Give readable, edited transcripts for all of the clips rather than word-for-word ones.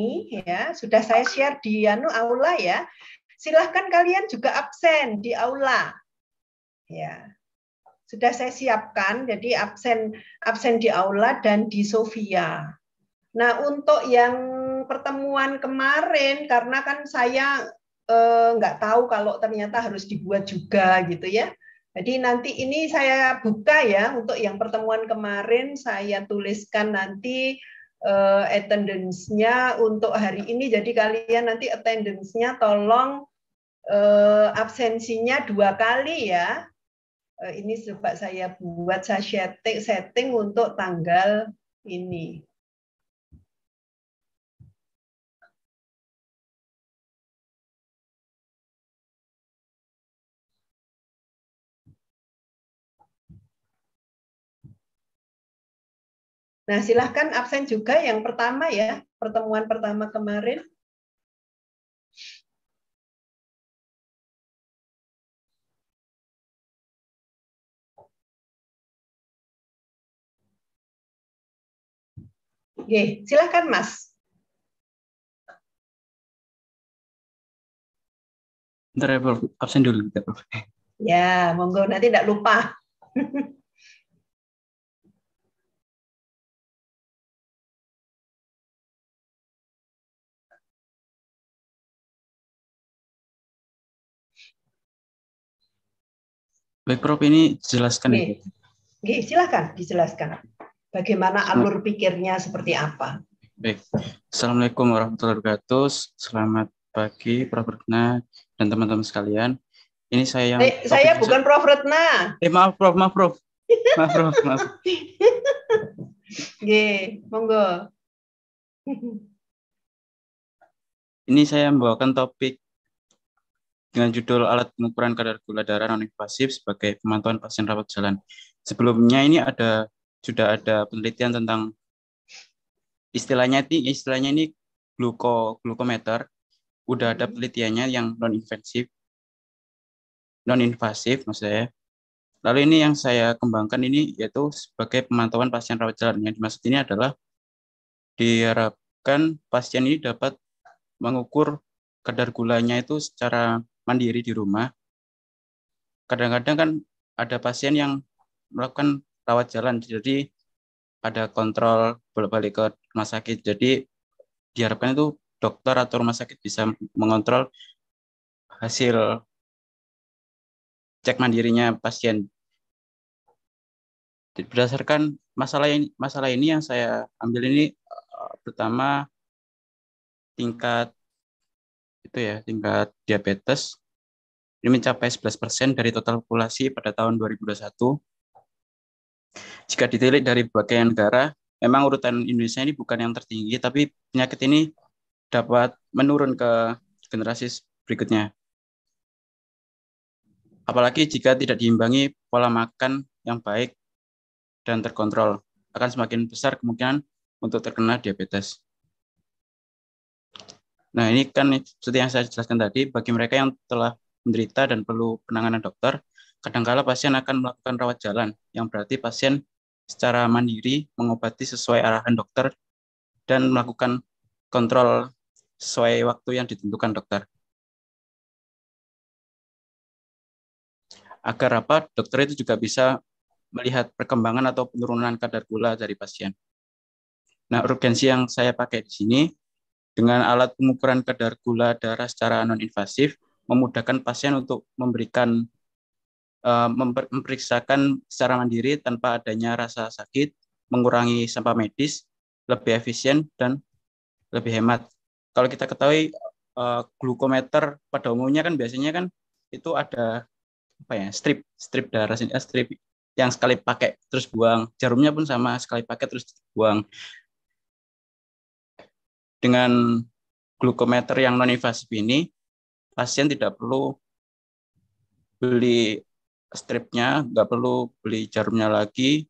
ya, sudah saya share di aula ya. Silahkan kalian juga absen di aula. Ya, sudah saya siapkan, jadi absen di aula dan di Sofia. Nah, untuk yang pertemuan kemarin, karena kan saya nggak tahu kalau ternyata harus dibuat juga gitu ya. Jadi nanti ini saya buka ya untuk yang pertemuan kemarin, saya tuliskan nanti attendance-nya untuk hari ini. Jadi kalian nanti attendance-nya tolong absensinya 2 kali ya. Ini coba saya buat, saya setting untuk tanggal ini. Nah, silahkan absen juga yang pertama ya, pertemuan pertama kemarin. Oke, silahkan Mas. Bentar ya, Prof. Absen dulu. Prof. Ya, monggo nanti tidak lupa. Baik, Prof, ini jelaskan ya. Oke, silahkan dijelaskan. Bagaimana alur pikirnya seperti apa? Baik. Assalamualaikum warahmatullahi wabarakatuh. Selamat pagi, Prof. Retna dan teman-teman sekalian. Ini saya bukan Prof. Retna. Maaf, Prof. Maaf, Prof. Maaf, Prof. Maaf. Oke, monggo. Ini saya membawakan topik dengan judul alat pengukuran kadar gula darah non-invasif sebagai pemantauan pasien rawat jalan. Sebelumnya ini sudah ada penelitian tentang istilahnya ini glukometer. Udah ada penelitiannya yang non-invasif maksud saya. Lalu ini yang saya kembangkan ini yaitu sebagai pemantauan pasien rawat jalan. Yang dimaksud ini adalah diharapkan pasien ini dapat mengukur kadar gulanya itu secara mandiri di rumah. Kadang-kadang kan ada pasien yang melakukan rawat jalan, jadi ada kontrol bolak-balik ke rumah sakit. Jadi diharapkan itu dokter atau rumah sakit bisa mengontrol hasil cek mandirinya pasien. Berdasarkan masalah ini yang saya ambil ini pertama tingkat diabetes ini mencapai 11% dari total populasi pada tahun 2021. Jika ditilik dari berbagai negara, memang urutan Indonesia ini bukan yang tertinggi, tapi penyakit ini dapat menurun ke generasi berikutnya. Apalagi jika tidak diimbangi pola makan yang baik dan terkontrol, akan semakin besar kemungkinan untuk terkena diabetes. Nah, ini kan seperti yang saya jelaskan tadi, bagi mereka yang telah menderita dan perlu penanganan dokter, kadangkala pasien akan melakukan rawat jalan, yang berarti pasien secara mandiri mengobati sesuai arahan dokter dan melakukan kontrol sesuai waktu yang ditentukan dokter. Agar apa? Dokter itu juga bisa melihat perkembangan atau penurunan kadar gula dari pasien. Nah, urgensi yang saya pakai di sini dengan alat pengukuran kadar gula darah secara non-invasif memudahkan pasien untuk memeriksakan secara mandiri tanpa adanya rasa sakit, mengurangi sampah medis, lebih efisien dan lebih hemat. Kalau kita ketahui glukometer pada umumnya kan biasanya kan itu ada strip darah, strip yang sekali pakai terus buang, jarumnya pun sama, sekali pakai terus buang. Dengan glukometer yang non-invasif ini, pasien tidak perlu beli stripnya, nggak perlu beli jarumnya lagi,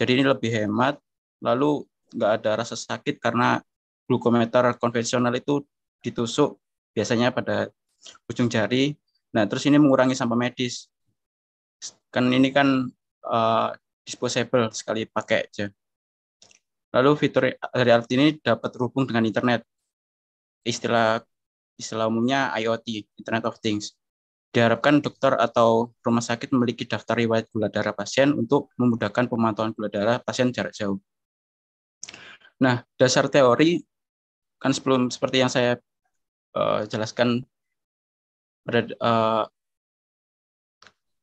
jadi ini lebih hemat, lalu nggak ada rasa sakit karena glukometer konvensional itu ditusuk biasanya pada ujung jari. Nah, terus ini mengurangi sampah medis. Kan ini kan disposable, sekali pakai aja. Lalu fitur dari alat ini dapat terhubung dengan internet. istilah umumnya IoT, Internet of Things. Diharapkan dokter atau rumah sakit memiliki daftar riwayat gula darah pasien untuk memudahkan pemantauan gula darah pasien jarak jauh. Nah, dasar teori kan sebelum seperti yang saya jelaskan pada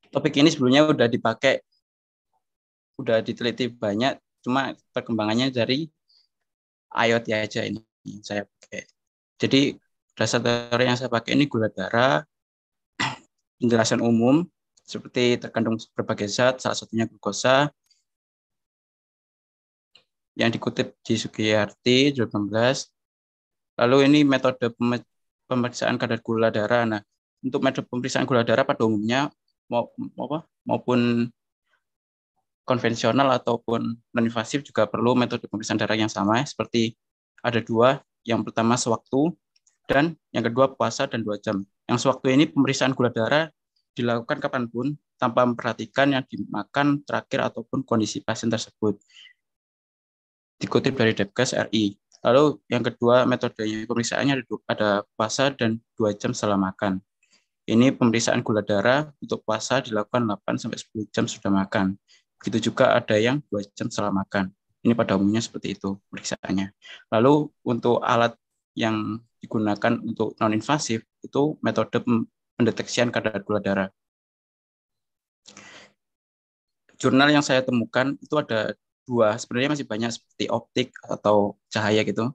topik ini sebelumnya udah dipakai, udah diteliti banyak, cuma perkembangannya dari IoT aja ini saya pakai. Jadi dasar teori yang saya pakai ini gula darah, penjelasan umum seperti terkandung berbagai zat, salah satunya glukosa, yang dikutip di Sugiyarti 2018. Lalu ini metode pemeriksaan kadar gula darah. Nah, untuk metode pemeriksaan gula darah pada umumnya maupun konvensional ataupun non-invasif juga perlu metode pemeriksaan darah yang sama, seperti ada dua. Yang pertama sewaktu, dan yang kedua puasa dan 2 jam. Yang sewaktu ini pemeriksaan gula darah dilakukan kapanpun tanpa memperhatikan yang dimakan terakhir ataupun kondisi pasien tersebut. Dikutip dari Depkes RI. Lalu yang kedua metode pemeriksaannya ada puasa dan 2 jam setelah makan. Ini pemeriksaan gula darah untuk puasa dilakukan 8-10 jam sudah makan. Begitu juga ada yang 2 jam setelah makan. Ini pada umumnya seperti itu pemeriksaannya. Lalu untuk alat yang digunakan untuk non-invasif itu metode pendeteksian kadar gula darah. Jurnal yang saya temukan itu ada 2, sebenarnya masih banyak seperti optik atau cahaya gitu.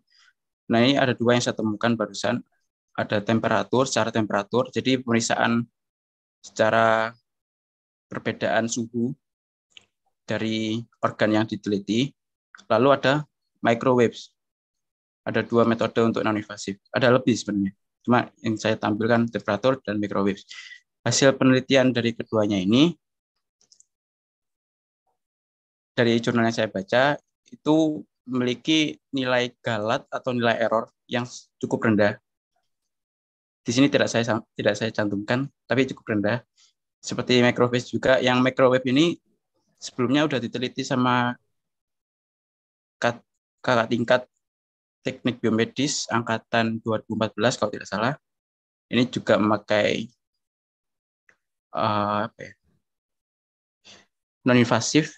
Nah, ini ada 2 yang saya temukan barusan. Ada secara temperatur, jadi pemeriksaan secara perbedaan suhu dari organ yang diteliti. Lalu ada microwaves. Ada 2 metode untuk non-invasif. Ada lebih sebenarnya. Cuma yang saya tampilkan temperatur dan microwaves. Hasil penelitian dari keduanya ini, dari jurnal yang saya baca, itu memiliki nilai galat atau nilai error yang cukup rendah. Di sini tidak saya cantumkan, tapi cukup rendah. Seperti microwave juga, yang microwave ini sebelumnya sudah diteliti sama kakak tingkat teknik biomedis angkatan 2014 kalau tidak salah. Ini juga memakai non-invasif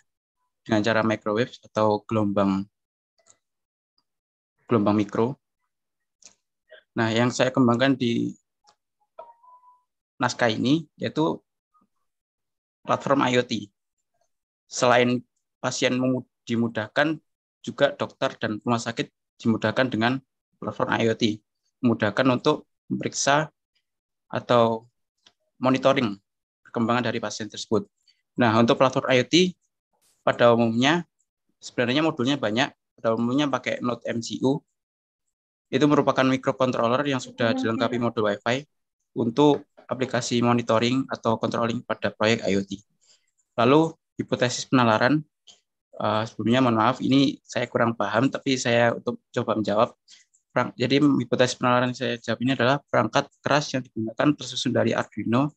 dengan cara microwave atau gelombang mikro. Nah, yang saya kembangkan di naskah ini yaitu platform IoT. Selain pasien dimudahkan, juga dokter dan rumah sakit dimudahkan dengan platform IoT. Memudahkan untuk memeriksa atau monitoring perkembangan dari pasien tersebut. Nah, untuk platform IoT pada umumnya sebenarnya modulnya banyak. Pada umumnya pakai Node MCU. Itu merupakan microcontroller yang sudah dilengkapi modul Wi-Fi untuk aplikasi monitoring atau controlling pada proyek IoT. Lalu hipotesis penalaran, sebelumnya mohon maaf, ini saya kurang paham, tapi saya untuk coba menjawab. Jadi hipotesis penalaran yang saya jawab ini adalah perangkat keras yang digunakan tersusun dari Arduino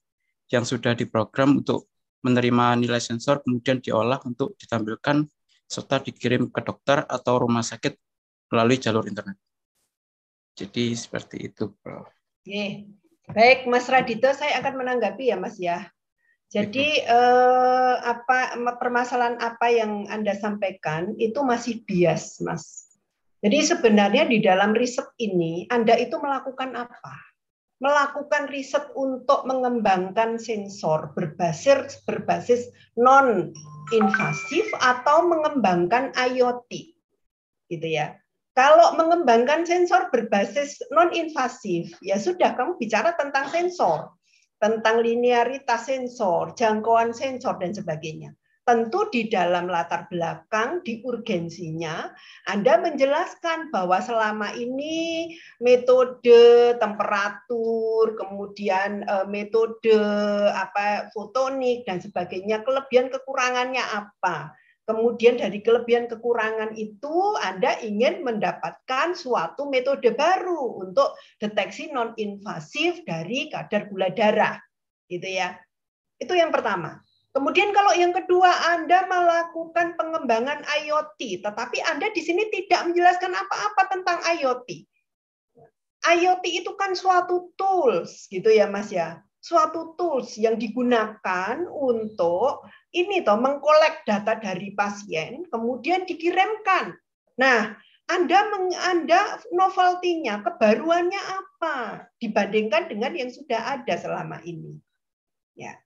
yang sudah diprogram untuk menerima nilai sensor, kemudian diolah untuk ditampilkan serta dikirim ke dokter atau rumah sakit melalui jalur internet. Jadi seperti itu, Prof. Oke. Baik, Mas Radito, saya akan menanggapi ya, Mas ya. Jadi permasalahan apa yang Anda sampaikan itu masih bias, Mas. Jadi sebenarnya di dalam riset ini Anda itu melakukan apa? Melakukan riset untuk mengembangkan sensor berbasis non-invasif atau mengembangkan IoT, gitu ya. Kalau mengembangkan sensor berbasis non-invasif, ya sudah kamu bicara tentang sensor, tentang linearitas sensor, jangkauan sensor, dan sebagainya. Tentu di dalam latar belakang, di urgensinya, Anda menjelaskan bahwa selama ini metode temperatur, kemudian metode fotonik, dan sebagainya, kelebihan kekurangannya apa. Kemudian dari kelebihan kekurangan itu Anda ingin mendapatkan suatu metode baru untuk deteksi non-invasif dari kadar gula darah, gitu ya. Itu yang pertama. Kemudian kalau yang kedua Anda melakukan pengembangan IoT, tetapi Anda di sini tidak menjelaskan apa-apa tentang IoT. IoT itu kan suatu tools gitu ya Mas ya. Suatu tools yang digunakan untuk ini toh mengkolek data dari pasien kemudian dikirimkan. Nah, Anda novelty-nya, kebaruannya apa dibandingkan dengan yang sudah ada selama ini. Ya.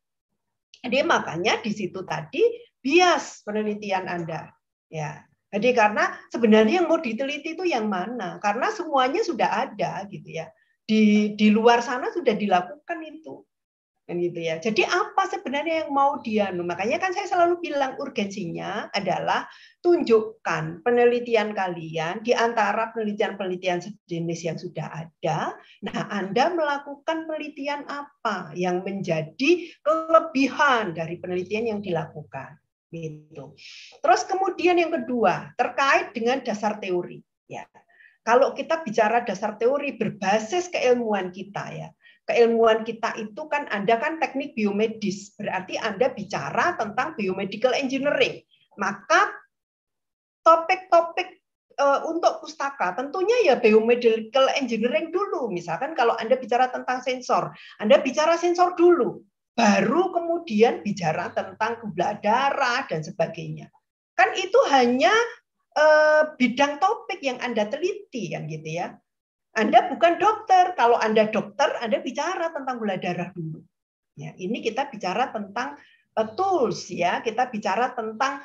Jadi makanya di situ tadi bias penelitian Anda. Ya. Jadi karena sebenarnya yang mau diteliti itu yang mana? Karena semuanya sudah ada gitu ya. Di luar sana sudah dilakukan itu. Kan gitu ya. Jadi apa sebenarnya yang mau dia? Makanya kan saya selalu bilang urgensinya adalah tunjukkan penelitian kalian di antara penelitian-penelitian sejenis yang sudah ada. Nah, Anda melakukan penelitian apa yang menjadi kelebihan dari penelitian yang dilakukan. Gitu. Terus kemudian yang kedua terkait dengan dasar teori. Ya, kalau kita bicara dasar teori berbasis keilmuan kita ya, keilmuan kita itu kan Anda kan teknik biomedis, berarti Anda bicara tentang biomedical engineering. Maka topik-topik untuk pustaka tentunya ya biomedical engineering dulu. Misalkan kalau Anda bicara tentang sensor, Anda bicara sensor dulu. Baru kemudian bicara tentang gula darah dan sebagainya. Kan itu hanya bidang topik yang Anda teliti kan gitu ya. Anda bukan dokter. Kalau Anda dokter, Anda bicara tentang gula darah dulu. Ya, ini kita bicara tentang tools ya, kita bicara tentang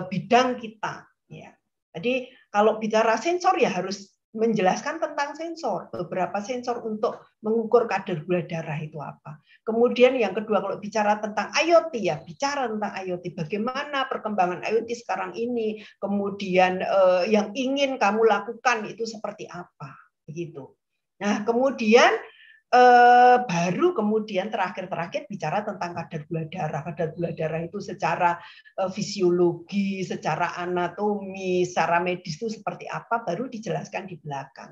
bidang kita. Ya. Jadi kalau bicara sensor ya harus menjelaskan tentang sensor, beberapa sensor untuk mengukur kadar gula darah itu apa. Kemudian yang kedua kalau bicara tentang IoT ya bicara tentang IoT, bagaimana perkembangan IoT sekarang ini, kemudian yang ingin kamu lakukan itu seperti apa, begitu. Nah kemudian baru kemudian terakhir bicara tentang kadar gula darah. Kadar gula darah itu secara fisiologi, secara anatomi, secara medis itu seperti apa, baru dijelaskan di belakang.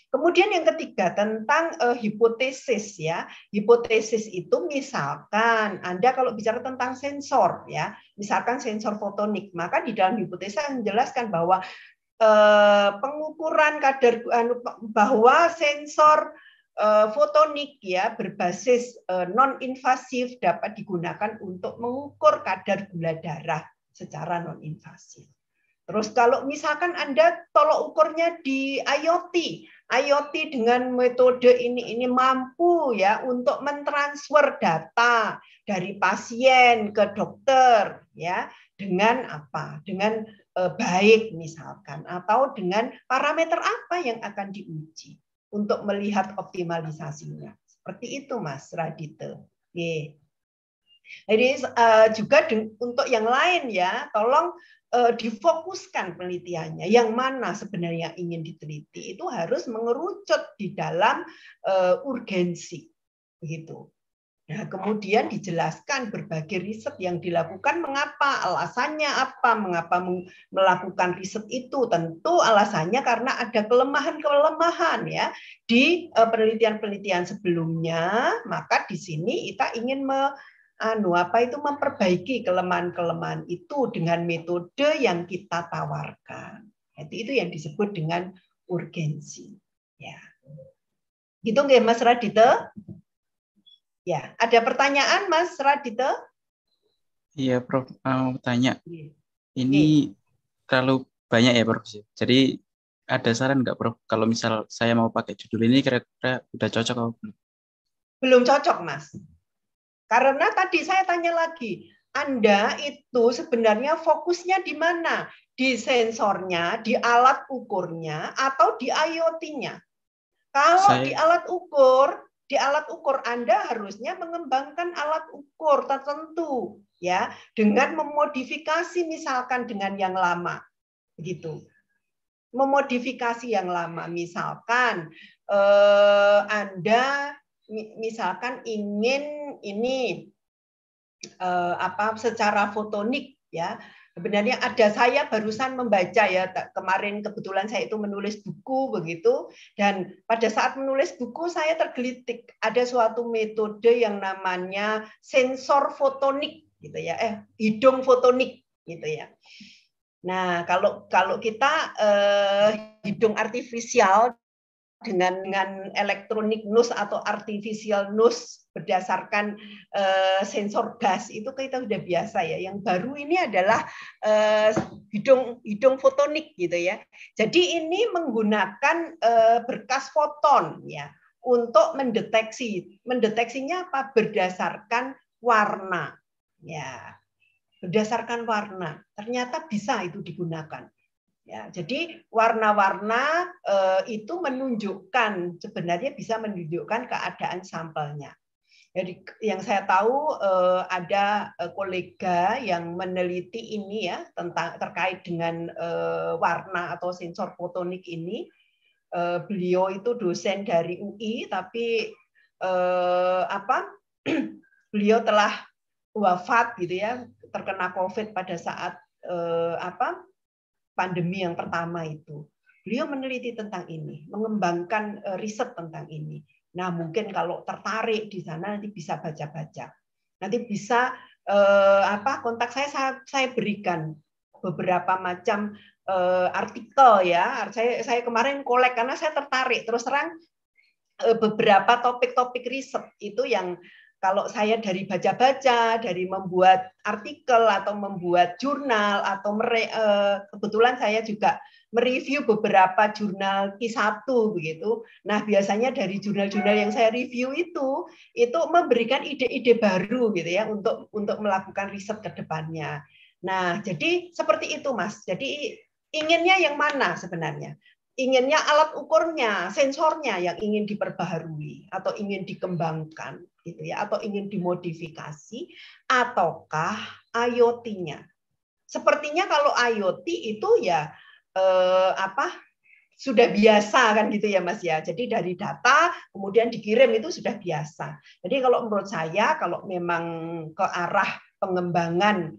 Kemudian yang ketiga tentang hipotesis ya. Hipotesis itu misalkan Anda kalau bicara tentang sensor ya, misalkan sensor fotonik, maka di dalam hipotesis menjelaskan bahwa pengukuran kadar bahwa sensor fotonik ya berbasis non invasif dapat digunakan untuk mengukur kadar gula darah secara non invasif. Terus kalau misalkan Anda tolok ukurnya di IoT, IoT dengan metode ini mampu ya untuk mentransfer data dari pasien ke dokter ya dengan apa? Dengan baik misalkan atau dengan parameter apa yang akan diuji untuk melihat optimalisasinya. Seperti itu Mas Radite. Jadi juga untuk yang lain ya, tolong difokuskan penelitiannya. Yang mana sebenarnya ingin diteliti itu harus mengerucut di dalam urgensi, begitu. Nah, kemudian dijelaskan berbagai riset yang dilakukan, mengapa, alasannya apa, mengapa melakukan riset itu. Tentu alasannya karena ada kelemahan-kelemahan ya di penelitian-penelitian sebelumnya, maka di sini kita ingin memperbaiki kelemahan-kelemahan itu dengan metode yang kita tawarkan. Itu yang disebut dengan urgensi. Ya. Gitu nggih Mas Radite? Ya, ada pertanyaan Mas Radite? Iya, Prof. Mau tanya. Ini terlalu banyak ya, Prof. Jadi ada saran nggak, Prof? Kalau misal saya mau pakai judul ini kira-kira udah cocok atau belum? Belum cocok, Mas. Karena tadi saya tanya lagi, Anda itu sebenarnya fokusnya di mana? Di sensornya, di alat ukurnya, atau di IoT-nya? Kalau di alat ukur Anda harusnya mengembangkan alat ukur tertentu ya dengan memodifikasi misalkan dengan yang lama begitu. Memodifikasi yang lama misalkan Anda misalkan ingin ini secara fotonik ya. Sebenarnya saya barusan membaca ya kemarin kebetulan saya itu menulis buku begitu dan pada saat menulis buku saya tergelitik ada suatu metode yang namanya sensor fotonik gitu ya hidung fotonik gitu ya. Nah kalau kita hidung artifisial dengan elektronik nose atau artificial nose berdasarkan sensor gas itu kita sudah biasa ya. Yang baru ini adalah hidung fotonik gitu ya. Jadi ini menggunakan berkas foton ya untuk mendeteksi. Mendeteksinya apa? Berdasarkan warna. Ya, berdasarkan warna. Ternyata bisa itu digunakan. Ya, jadi warna-warna itu menunjukkan, sebenarnya bisa menunjukkan keadaan sampelnya. Jadi yang saya tahu ada kolega yang meneliti ini ya tentang terkait dengan warna atau sensor fotonik ini. Beliau itu dosen dari UI, tapi beliau telah wafat gitu ya, terkena COVID pada saat pandemi yang pertama itu. Beliau meneliti tentang ini, mengembangkan riset tentang ini. Nah, mungkin kalau tertarik di sana nanti bisa baca-baca. Nanti bisa kontak saya berikan beberapa macam artikel ya. Saya kemarin kolek karena saya tertarik. Terus terang beberapa topik-topik riset itu yang kalau saya dari baca-baca, dari membuat artikel atau membuat jurnal atau kebetulan saya juga mereview beberapa jurnal Q1 begitu. Nah, biasanya dari jurnal-jurnal yang saya review itu memberikan ide-ide baru gitu ya untuk melakukan riset ke depannya. Nah, jadi seperti itu, Mas. Jadi inginnya yang mana sebenarnya? Inginnya alat ukurnya, sensornya yang ingin diperbaharui atau ingin dikembangkan gitu ya, atau ingin dimodifikasi, ataukah IoT-nya. Sepertinya kalau IoT itu ya sudah biasa kan gitu ya Mas ya. Jadi dari data kemudian dikirim itu sudah biasa. Jadi kalau menurut saya kalau memang ke arah pengembangan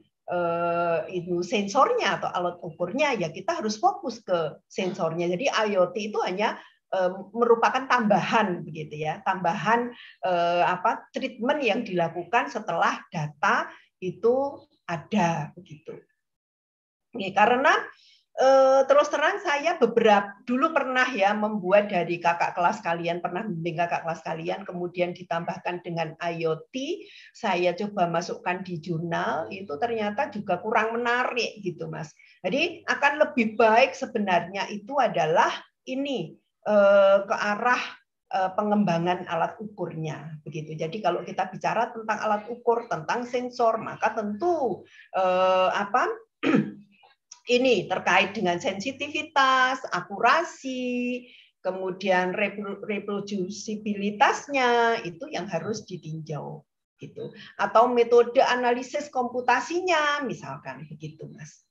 itu sensornya atau alat ukurnya ya kita harus fokus ke sensornya. Jadi IoT itu hanya merupakan tambahan begitu ya, tambahan treatment yang dilakukan setelah data itu ada begitu. Karena terus terang saya dulu pernah ya membuat dari kakak kelas kalian, pernah membimbing kakak kelas kalian, kemudian ditambahkan dengan IoT, saya coba masukkan di jurnal, itu ternyata juga kurang menarik gitu Mas. Jadi akan lebih baik sebenarnya itu adalah ini ke arah pengembangan alat ukurnya begitu. Jadi kalau kita bicara tentang alat ukur, tentang sensor, maka tentu ini terkait dengan sensitivitas, akurasi, kemudian reproducibilitasnya itu yang harus ditinjau gitu. Atau metode analisis komputasinya misalkan begitu Mas.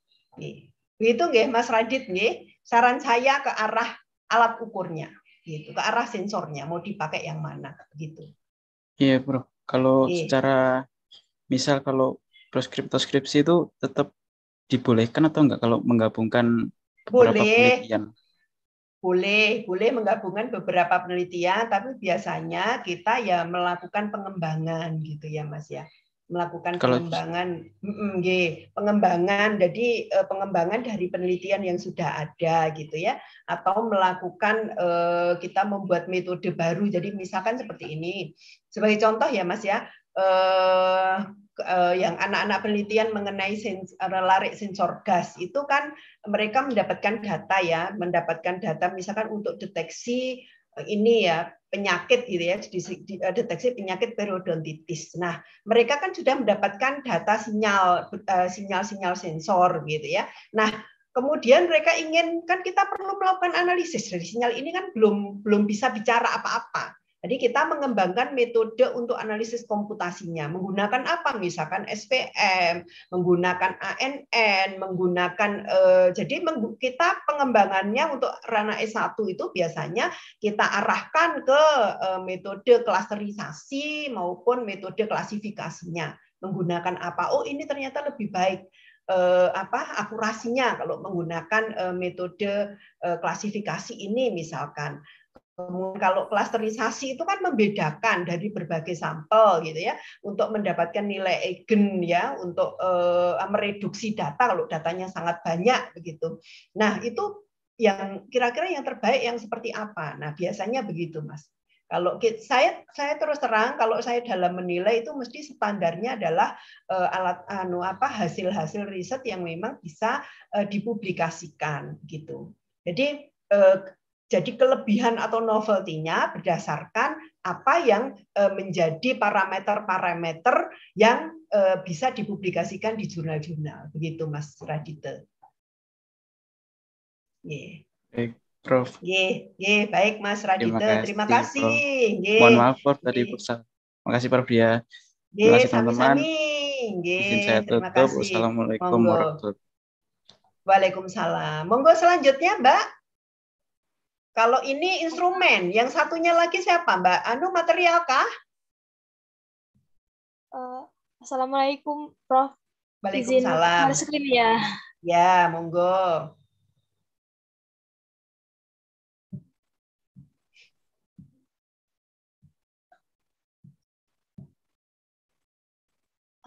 Begitu nggih Mas Radit nggih. Saran saya ke arah alat ukurnya gitu, ke arah sensornya mau dipakai yang mana gitu. Iya, Bro. Kalau secara misal kalau proskripsi itu tetap dibolehkan atau enggak kalau menggabungkan beberapa penelitian? Boleh menggabungkan beberapa penelitian, tapi biasanya kita ya melakukan pengembangan gitu ya Mas ya. Melakukan pengembangan, pengembangan, jadi pengembangan dari penelitian yang sudah ada gitu ya, atau melakukan kita membuat metode baru. Jadi misalkan seperti ini, sebagai contoh ya Mas ya, yang anak-anak penelitian mengenai larik sensor gas itu kan mereka mendapatkan data misalkan untuk deteksi ini ya penyakit gitu ya, deteksi penyakit periodontitis. Nah, mereka kan sudah mendapatkan data sinyal sensor gitu ya. Nah, kemudian mereka ingin kan kita perlu melakukan analisis dari sinyal ini kan belum bisa bicara apa-apa. Jadi kita mengembangkan metode untuk analisis komputasinya. Menggunakan apa? Misalkan SVM, menggunakan ANN, menggunakan jadi kita pengembangannya untuk ranah S1 itu biasanya kita arahkan ke metode klasterisasi maupun metode klasifikasinya. Menggunakan apa? Oh, ini ternyata lebih baik akurasinya kalau menggunakan metode klasifikasi ini misalkan. Kemudian kalau klasterisasi itu kan membedakan dari berbagai sampel gitu ya untuk mendapatkan nilai eigen ya untuk mereduksi data kalau datanya sangat banyak begitu. Nah, itu yang kira-kira yang terbaik yang seperti apa. Nah, biasanya begitu, Mas. Kalau saya terus terang, kalau saya dalam menilai itu mesti standarnya adalah hasil-hasil riset yang memang bisa dipublikasikan gitu. Jadi kelebihan atau novelty-nya berdasarkan apa yang menjadi parameter-parameter yang bisa dipublikasikan di jurnal-jurnal. Begitu, Mas Radite. Baik, Prof. Baik Mas Radite. Terima kasih. Mohon maaf, Prof. Tadi Terima kasih, Prof. Ya. Terima kasih, teman-teman. Izin saya Terima tutup. kasih. Wassalamualaikum warahmatullahi wabarakatuh. Waalaikumsalam. Monggo selanjutnya, Mbak. Kalau ini instrumen, yang satunya lagi siapa, Mbak? Anu material kah? Assalamualaikum, Prof. Waalaikumsalam. Izin screen ya. Ya, monggo.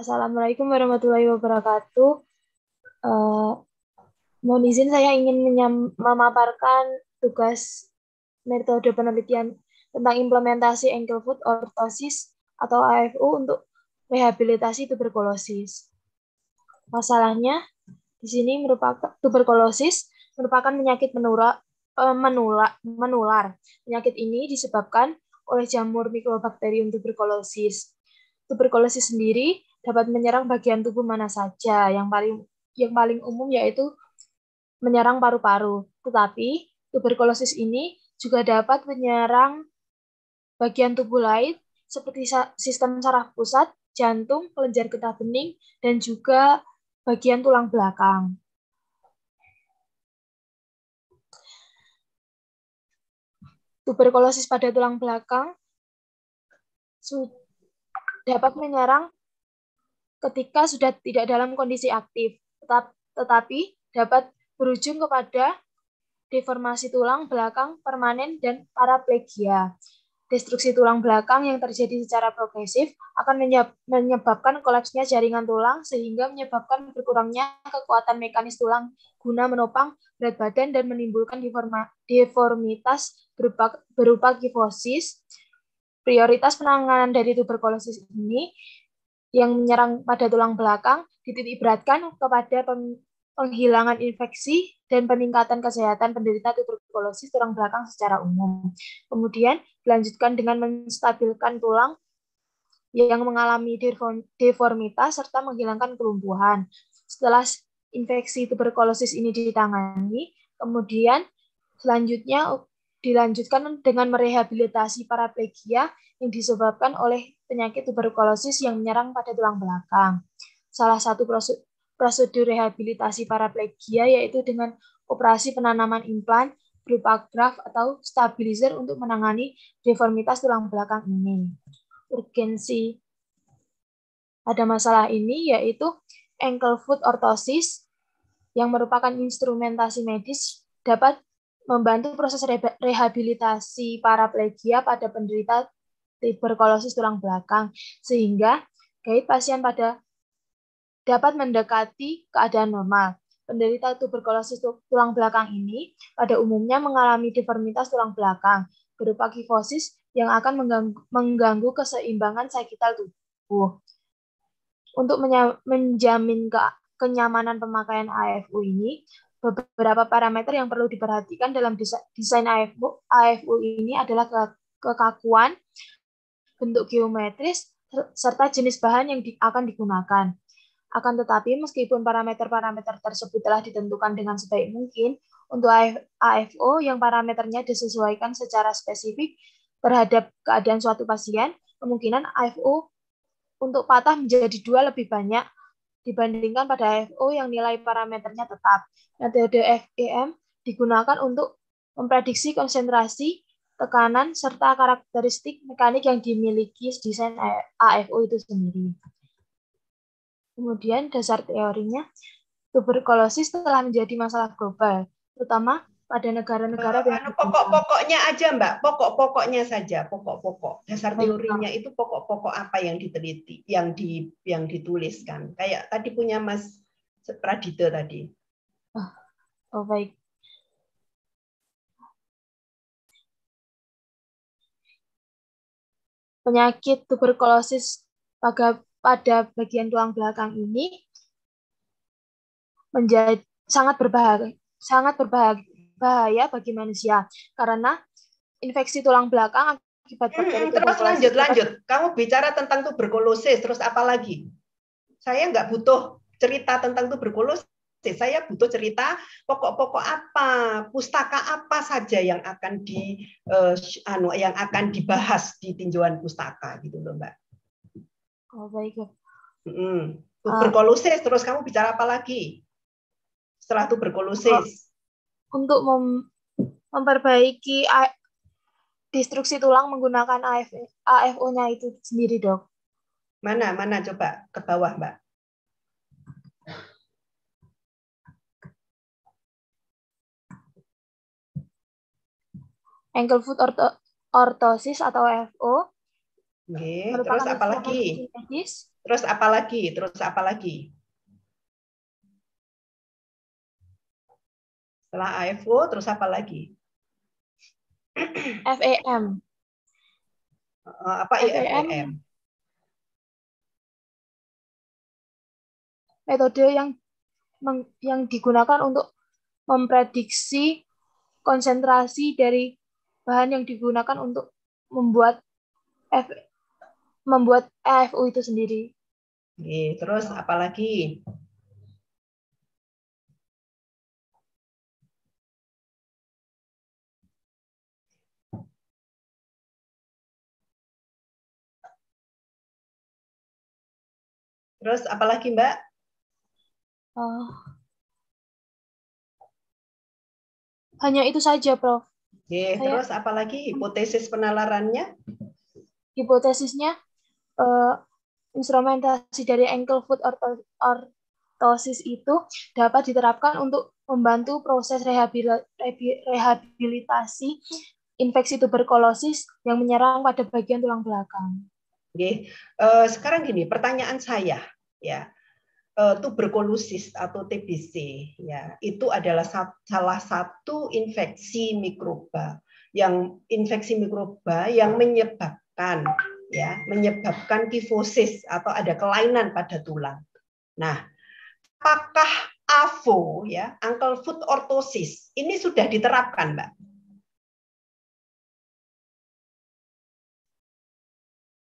Assalamualaikum warahmatullahi wabarakatuh. Mohon izin saya ingin memaparkan tugas metode penelitian tentang implementasi ankle foot orthosis atau AFO untuk rehabilitasi tuberkulosis. Masalahnya di sini tuberkulosis merupakan penyakit menular. Penyakit ini disebabkan oleh jamur Mycobacterium tuberculosis. Tuberkulosis sendiri dapat menyerang bagian tubuh mana saja. Yang paling umum yaitu menyerang paru-paru. Tetapi tuberkulosis ini juga dapat menyerang bagian tubuh lain seperti sistem saraf pusat, jantung, kelenjar getah bening, dan juga bagian tulang belakang. Tuberkulosis pada tulang belakang dapat menyerang ketika sudah tidak dalam kondisi aktif, tetapi dapat berujung kepada deformasi tulang belakang permanen dan paraplegia. Destruksi tulang belakang yang terjadi secara progresif akan menyebabkan kolapsnya jaringan tulang sehingga menyebabkan berkurangnya kekuatan mekanis tulang guna menopang berat badan dan menimbulkan deformitas berupa kifosis. Prioritas penanganan dari tuberkulosis ini yang menyerang pada tulang belakang dititik beratkan kepada penghilangan infeksi dan peningkatan kesehatan penderita tuberkulosis tulang belakang secara umum. Kemudian dilanjutkan dengan menstabilkan tulang yang mengalami deformitas serta menghilangkan kelumpuhan. Setelah infeksi tuberkulosis ini ditangani, kemudian selanjutnya dilanjutkan dengan merehabilitasi paraplegia yang disebabkan oleh penyakit tuberkulosis yang menyerang pada tulang belakang. Salah satu prosedur rehabilitasi paraplegia yaitu dengan operasi penanaman implan berupa graft atau stabilizer untuk menangani deformitas tulang belakang ini. Urgensi pada masalah ini yaitu ankle foot orthosis yang merupakan instrumentasi medis dapat membantu proses rehabilitasi paraplegia pada penderita tuberkulosis tulang belakang sehingga gait pasien dapat mendekati keadaan normal. Penderita tuberkulosis tulang belakang ini pada umumnya mengalami deformitas tulang belakang berupa kifosis yang akan mengganggu keseimbangan sakital tubuh. Untuk menjamin kenyamanan pemakaian AFU ini, beberapa parameter yang perlu diperhatikan dalam desain AFU ini adalah kekakuan, bentuk geometris, serta jenis bahan yang akan digunakan. Akan tetapi, meskipun parameter-parameter tersebut telah ditentukan dengan sebaik mungkin, untuk AFO yang parameternya disesuaikan secara spesifik terhadap keadaan suatu pasien, kemungkinan AFO untuk patah menjadi 2 lebih banyak dibandingkan pada AFO yang nilai parameternya tetap. Metode FEM digunakan untuk memprediksi konsentrasi, tekanan, serta karakteristik mekanik yang dimiliki desain AFO itu sendiri. Kemudian dasar teorinya, tuberkulosis telah menjadi masalah global, terutama pada negara-negara yang pokok-pokoknya aja Mbak, pokok-pokoknya saja, pokok-pokok. Dasar teorinya itu pokok-pokok apa yang diteliti, yang dituliskan. Kayak tadi punya Mas Pradito tadi. Oh baik. penyakit tuberkulosis pada bagian tulang belakang ini menjadi sangat berbahaya bagi manusia karena infeksi tulang belakang akibat bakteri tuberkulosis. Terus lanjut. Kamu bicara tentang tuberkulosis, terus apa lagi? Saya nggak butuh cerita tentang tuberkulosis. Saya butuh cerita pokok-pokok apa, pustaka apa saja yang akan dibahas di tinjauan pustaka gitu loh, Mbak. Oh, baik. Tuberkulosis, terus kamu bicara apa lagi? Setelah tuberkulosis. Untuk memperbaiki destruksi tulang menggunakan AFO-nya itu sendiri, Dok. Mana coba ke bawah, Mbak. Ankle foot orthosis atau AFO. Terus apa lagi? Terus apa lagi? Setelah AFO, terus apa lagi? FEM. Apa FEM? Metode yang digunakan untuk memprediksi konsentrasi dari bahan yang digunakan untuk membuat AFO itu sendiri. Terus apa lagi? Terus apa lagi, Mbak? Hanya itu saja, Prof. Terus apa lagi hipotesis penalarannya? Hipotesisnya instrumentasi dari ankle foot orthosis itu dapat diterapkan untuk membantu proses rehabilitasi infeksi tuberkulosis yang menyerang pada bagian tulang belakang. Sekarang gini, pertanyaan saya, ya, tuberkulosis atau TBC, ya, itu adalah salah satu infeksi mikroba yang menyebabkan kifosis atau ada kelainan pada tulang. Nah, apakah AFO, ya, ankle foot orthosis, ini sudah diterapkan, Mbak?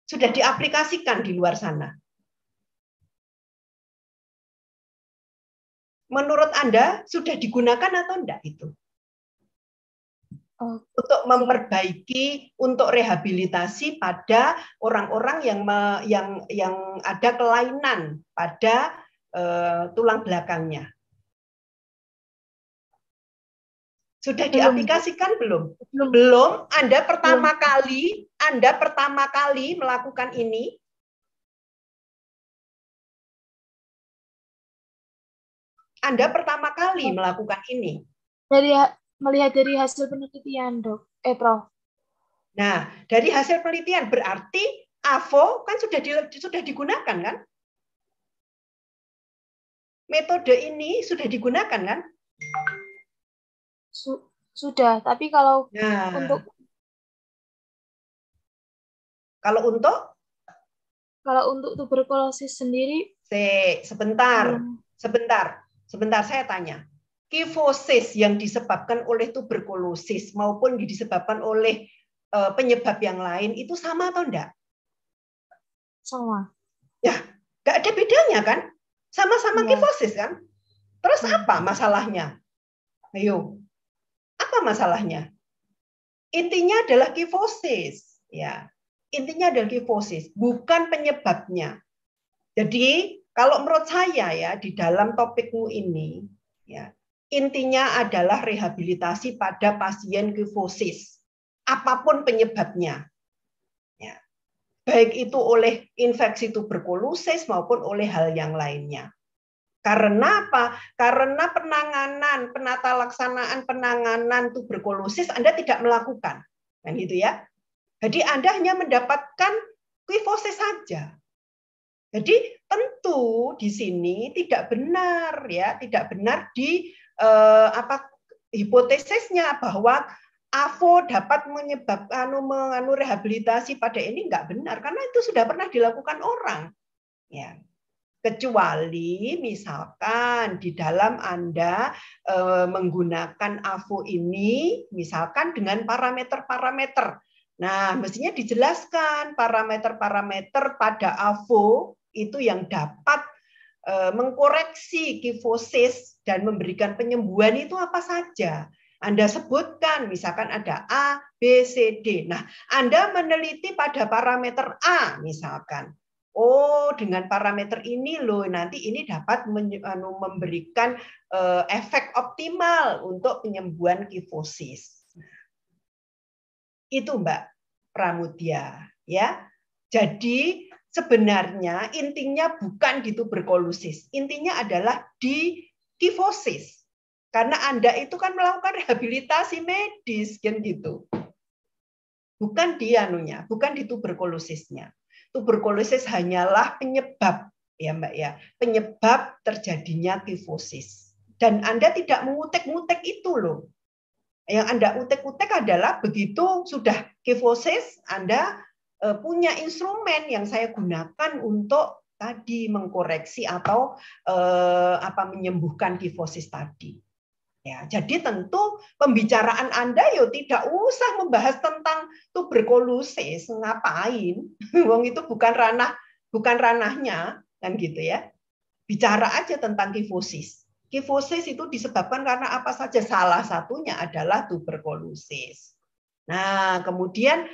Sudah diaplikasikan di luar sana? Menurut Anda sudah digunakan atau enggak itu? Untuk memperbaiki, untuk rehabilitasi pada orang-orang yang ada kelainan pada tulang belakangnya. Sudah diaplikasikan belum? Belum. Anda pertama kali melakukan ini. Anda pertama kali melakukan ini. Melihat dari hasil penelitian, Dok. Prof. Nah, dari hasil penelitian berarti AFO kan sudah digunakan kan? Metode ini sudah digunakan kan? Sudah, tapi kalau untuk tuberkulosis sendiri, sebentar saya tanya. Kifosis yang disebabkan oleh tuberkulosis maupun disebabkan oleh penyebab yang lain itu sama atau enggak? Sama. Ya, enggak ada bedanya kan? Sama-sama kifosis kan? Terus apa masalahnya? Ayo. Apa masalahnya? Intinya adalah kifosis, ya. Intinya adalah kifosis, bukan penyebabnya. Jadi, kalau menurut saya ya di dalam topikmu ini, ya, intinya adalah rehabilitasi pada pasien kifosis, apapun penyebabnya. Ya. Baik itu oleh infeksi tuberkulosis maupun oleh hal yang lainnya. Karena apa? Karena penata laksanaan penanganan tuberkulosis Anda tidak melakukan. Kan gitu ya. Jadi Anda hanya mendapatkan kifosis saja. Jadi tentu di sini tidak benar ya, tidak benar di hipotesisnya bahwa AVO dapat menyebabkan rehabilitasi pada ini nggak benar karena itu sudah pernah dilakukan orang. Ya. Kecuali misalkan di dalam Anda menggunakan AVO ini misalkan dengan parameter-parameter. Nah, mestinya dijelaskan parameter-parameter pada AVO itu yang dapat mengkoreksi kifosis dan memberikan penyembuhan itu apa saja. Anda sebutkan, misalkan ada A, B, C, D. Nah, Anda meneliti pada parameter A, misalkan. Oh, dengan parameter ini loh, nanti ini dapat memberikan efek optimal untuk penyembuhan kifosis. Itu Mbak Pramudia, ya. Jadi sebenarnya intinya bukan di tuberkulosis, intinya adalah di kifosis. Karena Anda itu kan melakukan rehabilitasi medis kan gitu. Bukan di anunya, bukan di tuberkulosisnya. Tuberkulosis hanyalah penyebab ya Mbak ya, penyebab terjadinya kifosis. Dan Anda tidak mengutek-ngutek itu loh. Yang Anda utek-utek adalah begitu sudah kifosis, Anda punya instrumen yang saya gunakan untuk tadi mengkoreksi atau menyembuhkan kifosis tadi. Ya, jadi tentu pembicaraan Anda yo tidak usah membahas tentang tuberkulosis, ngapain? Wong itu bukan ranahnya kan gitu ya. Bicara aja tentang kifosis. Kifosis itu disebabkan karena apa saja? Salah satunya adalah tuberkulosis. Nah, kemudian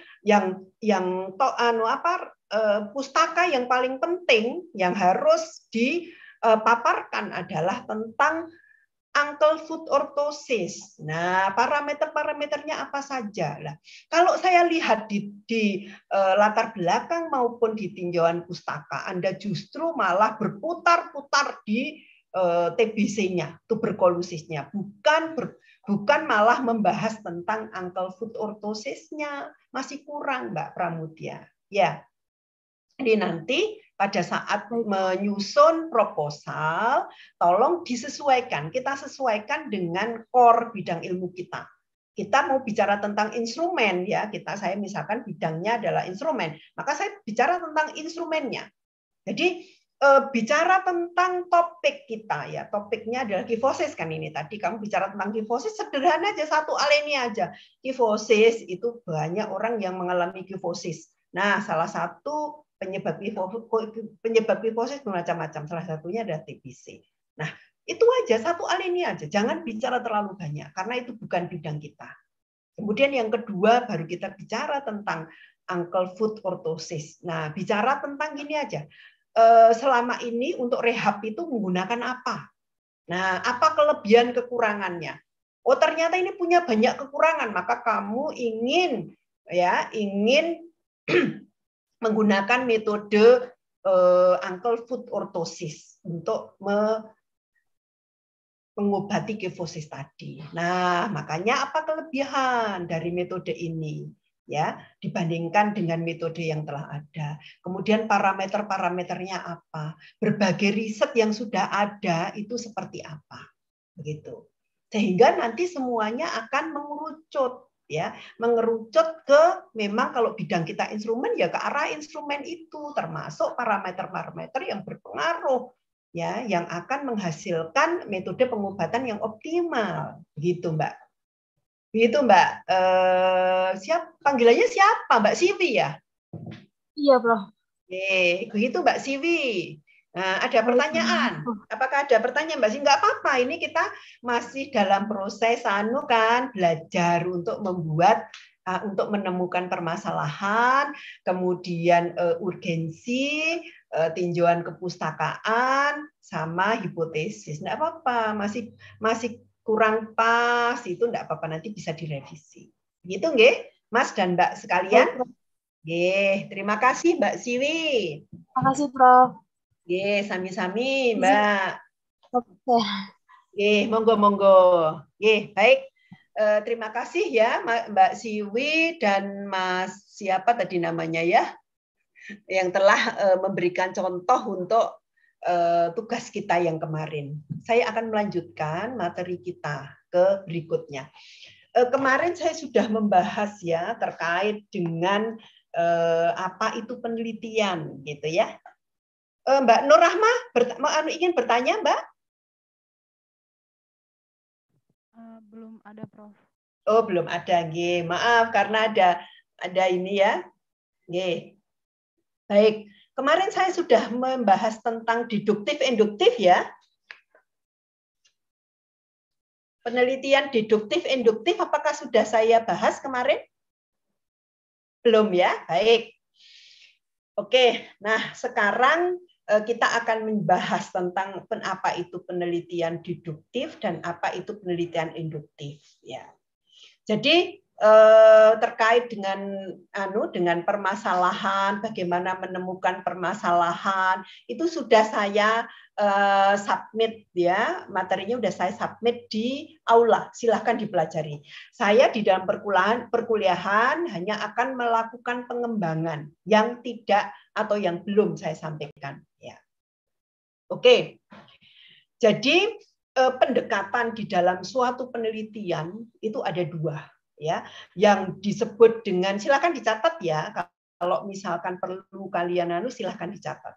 pustaka yang paling penting yang harus dipaparkan adalah tentang ankle foot orthosis. Nah, parameter-parameternya apa saja? Nah, kalau saya lihat di latar belakang maupun di tinjauan pustaka, Anda justru malah berputar-putar di TBC-nya, tuberkulosisnya, bukan malah membahas tentang ankle foot orthosisnya. Masih kurang, Mbak Pramudia. Ya. Jadi nanti pada saat menyusun proposal, tolong disesuaikan. Kita sesuaikan dengan core bidang ilmu kita. Kita mau bicara tentang instrumen ya. Saya misalkan bidangnya adalah instrumen, maka saya bicara tentang instrumennya. Jadi bicara tentang topik kita ya. Topiknya adalah kifosis kan ini. Tadi kamu bicara tentang kifosis sederhana aja, satu alinea aja. Kifosis itu banyak orang yang mengalami kifosis. Nah, salah satu penyebab kifosis bermacam-macam. Salah satunya adalah TBC. Nah, itu aja, satu alinea aja. Jangan bicara terlalu banyak, karena itu bukan bidang kita. Kemudian yang kedua, baru kita bicara tentang ankle foot orthosis. Nah, bicara tentang gini aja. Selama ini untuk rehab itu menggunakan apa? Nah, apa kelebihan kekurangannya? Oh, ternyata ini punya banyak kekurangan, maka kamu ingin menggunakan metode ankle foot orthosis untuk mengobati kifosis tadi. Nah, makanya apa kelebihan dari metode ini? Ya, dibandingkan dengan metode yang telah ada. Kemudian parameter-parameternya apa? Berbagai riset yang sudah ada itu seperti apa? Begitu. Sehingga nanti semuanya akan mengerucut ya, mengerucut ke memang kalau bidang kita instrumen ya ke arah instrumen itu, termasuk parameter-parameter yang berpengaruh ya, yang akan menghasilkan metode pengobatan yang optimal. Begitu, Mbak. Begitu Mbak. Panggilannya siapa? Mbak Siwi ya? Iya, Bro. Begitu Mbak Siwi. Nah, ada pertanyaan? Apakah ada pertanyaan Mbak Siwi? Enggak apa-apa. Ini kita masih dalam proses belajar untuk untuk menemukan permasalahan, kemudian urgensi, tinjauan kepustakaan, sama hipotesis. Enggak apa-apa. Masih kurang pas, itu enggak apa-apa, nanti bisa direvisi. Gitu nggih, Mas dan Mbak sekalian? Nggih, terima kasih Mbak Siwi. Terima kasih, Prof. Nggih, sami-sami, Mbak. Oke. Nggih, monggo-monggo. Nggih, baik. Terima kasih ya Mbak Siwi dan Mas siapa tadi namanya ya, yang telah memberikan contoh untuk tugas kita yang kemarin. Saya akan melanjutkan materi kita ke berikutnya. kemarin saya sudah membahas ya terkait dengan apa itu penelitian gitu ya. Mbak Nur Rahmah ingin bertanya, Mbak? Belum ada, Prof. Oh, belum ada, nggih. Maaf karena ada ini ya. Nggih. Baik. Kemarin saya sudah membahas tentang deduktif induktif ya. Penelitian deduktif induktif apakah sudah saya bahas kemarin? Belum ya? Baik. Oke. Nah, sekarang kita akan membahas tentang apa itu penelitian deduktif dan apa itu penelitian induktif ya. Jadi terkait dengan permasalahan, bagaimana menemukan permasalahan, itu sudah saya submit ya, materinya sudah saya submit di aula, silahkan dipelajari. Saya di dalam perkuliahan hanya akan melakukan pengembangan yang tidak atau yang belum saya sampaikan ya. Oke. Jadi pendekatan di dalam suatu penelitian itu ada dua ya, yang disebut dengan, silakan dicatat ya, kalau misalkan perlu kalian silakan dicatat.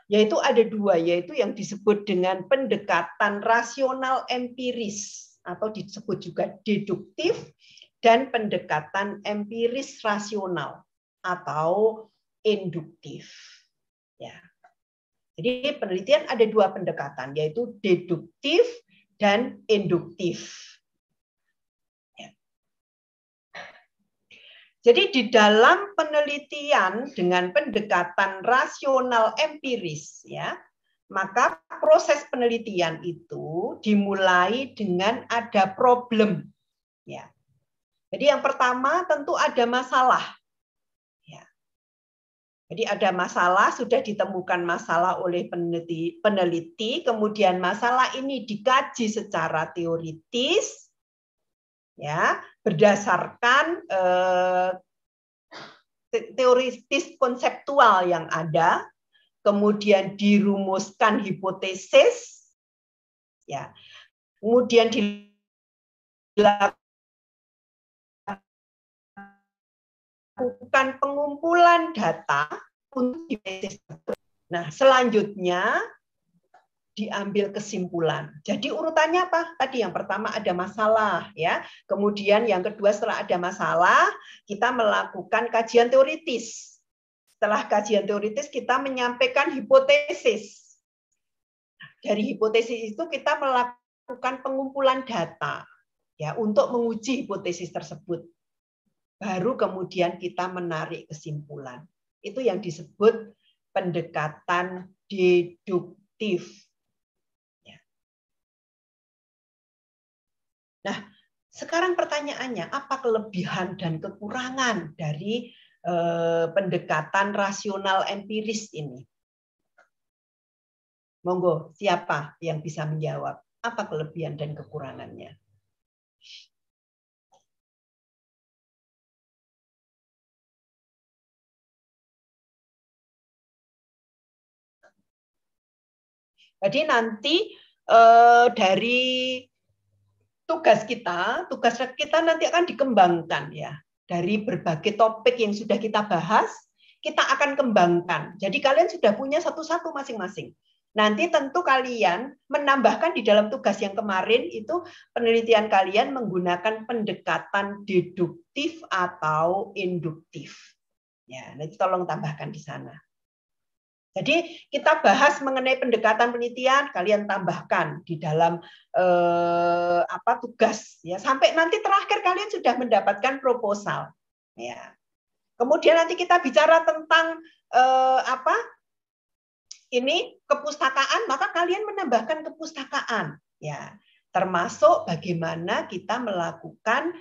Yaitu ada dua, yaitu yang disebut dengan pendekatan rasional empiris atau disebut juga deduktif, dan pendekatan empiris rasional atau induktif. Ya. Jadi penelitian ada dua pendekatan, yaitu deduktif dan induktif. Ya. Jadi di dalam penelitian dengan pendekatan rasional empiris, ya, maka proses penelitian itu dimulai dengan ada problem. Ya. Jadi yang pertama tentu ada masalah. Jadi ada masalah, sudah ditemukan masalah oleh peneliti, kemudian masalah ini dikaji secara teoritis, ya, berdasarkan teoritis konseptual yang ada, kemudian dirumuskan hipotesis, ya, kemudian dilakukan pengumpulan data untuk hipotesis. Nah, selanjutnya diambil kesimpulan. Jadi urutannya apa? Tadi yang pertama ada masalah, ya. Kemudian yang kedua setelah ada masalah, kita melakukan kajian teoritis. Setelah kajian teoritis kita menyampaikan hipotesis. Dari hipotesis itu kita melakukan pengumpulan data, ya, untuk menguji hipotesis tersebut. Baru kemudian kita menarik kesimpulan. Itu yang disebut pendekatan deduktif. Nah, sekarang pertanyaannya, apa kelebihan dan kekurangan dari pendekatan rasional empiris ini? Monggo, siapa yang bisa menjawab? Apa kelebihan dan kekurangannya? Jadi nanti dari tugas kita nanti akan dikembangkan ya. Dari berbagai topik yang sudah kita bahas, kita akan kembangkan. Jadi kalian sudah punya satu-satu masing-masing. Nanti tentu kalian menambahkan di dalam tugas yang kemarin itu penelitian kalian menggunakan pendekatan deduktif atau induktif. Ya, nanti tolong tambahkan di sana. Jadi kita bahas mengenai pendekatan penelitian, kalian tambahkan di dalam tugas ya, sampai nanti terakhir kalian sudah mendapatkan proposal. Ya. Kemudian nanti kita bicara tentang ini kepustakaan, maka kalian menambahkan kepustakaan ya, termasuk bagaimana kita melakukan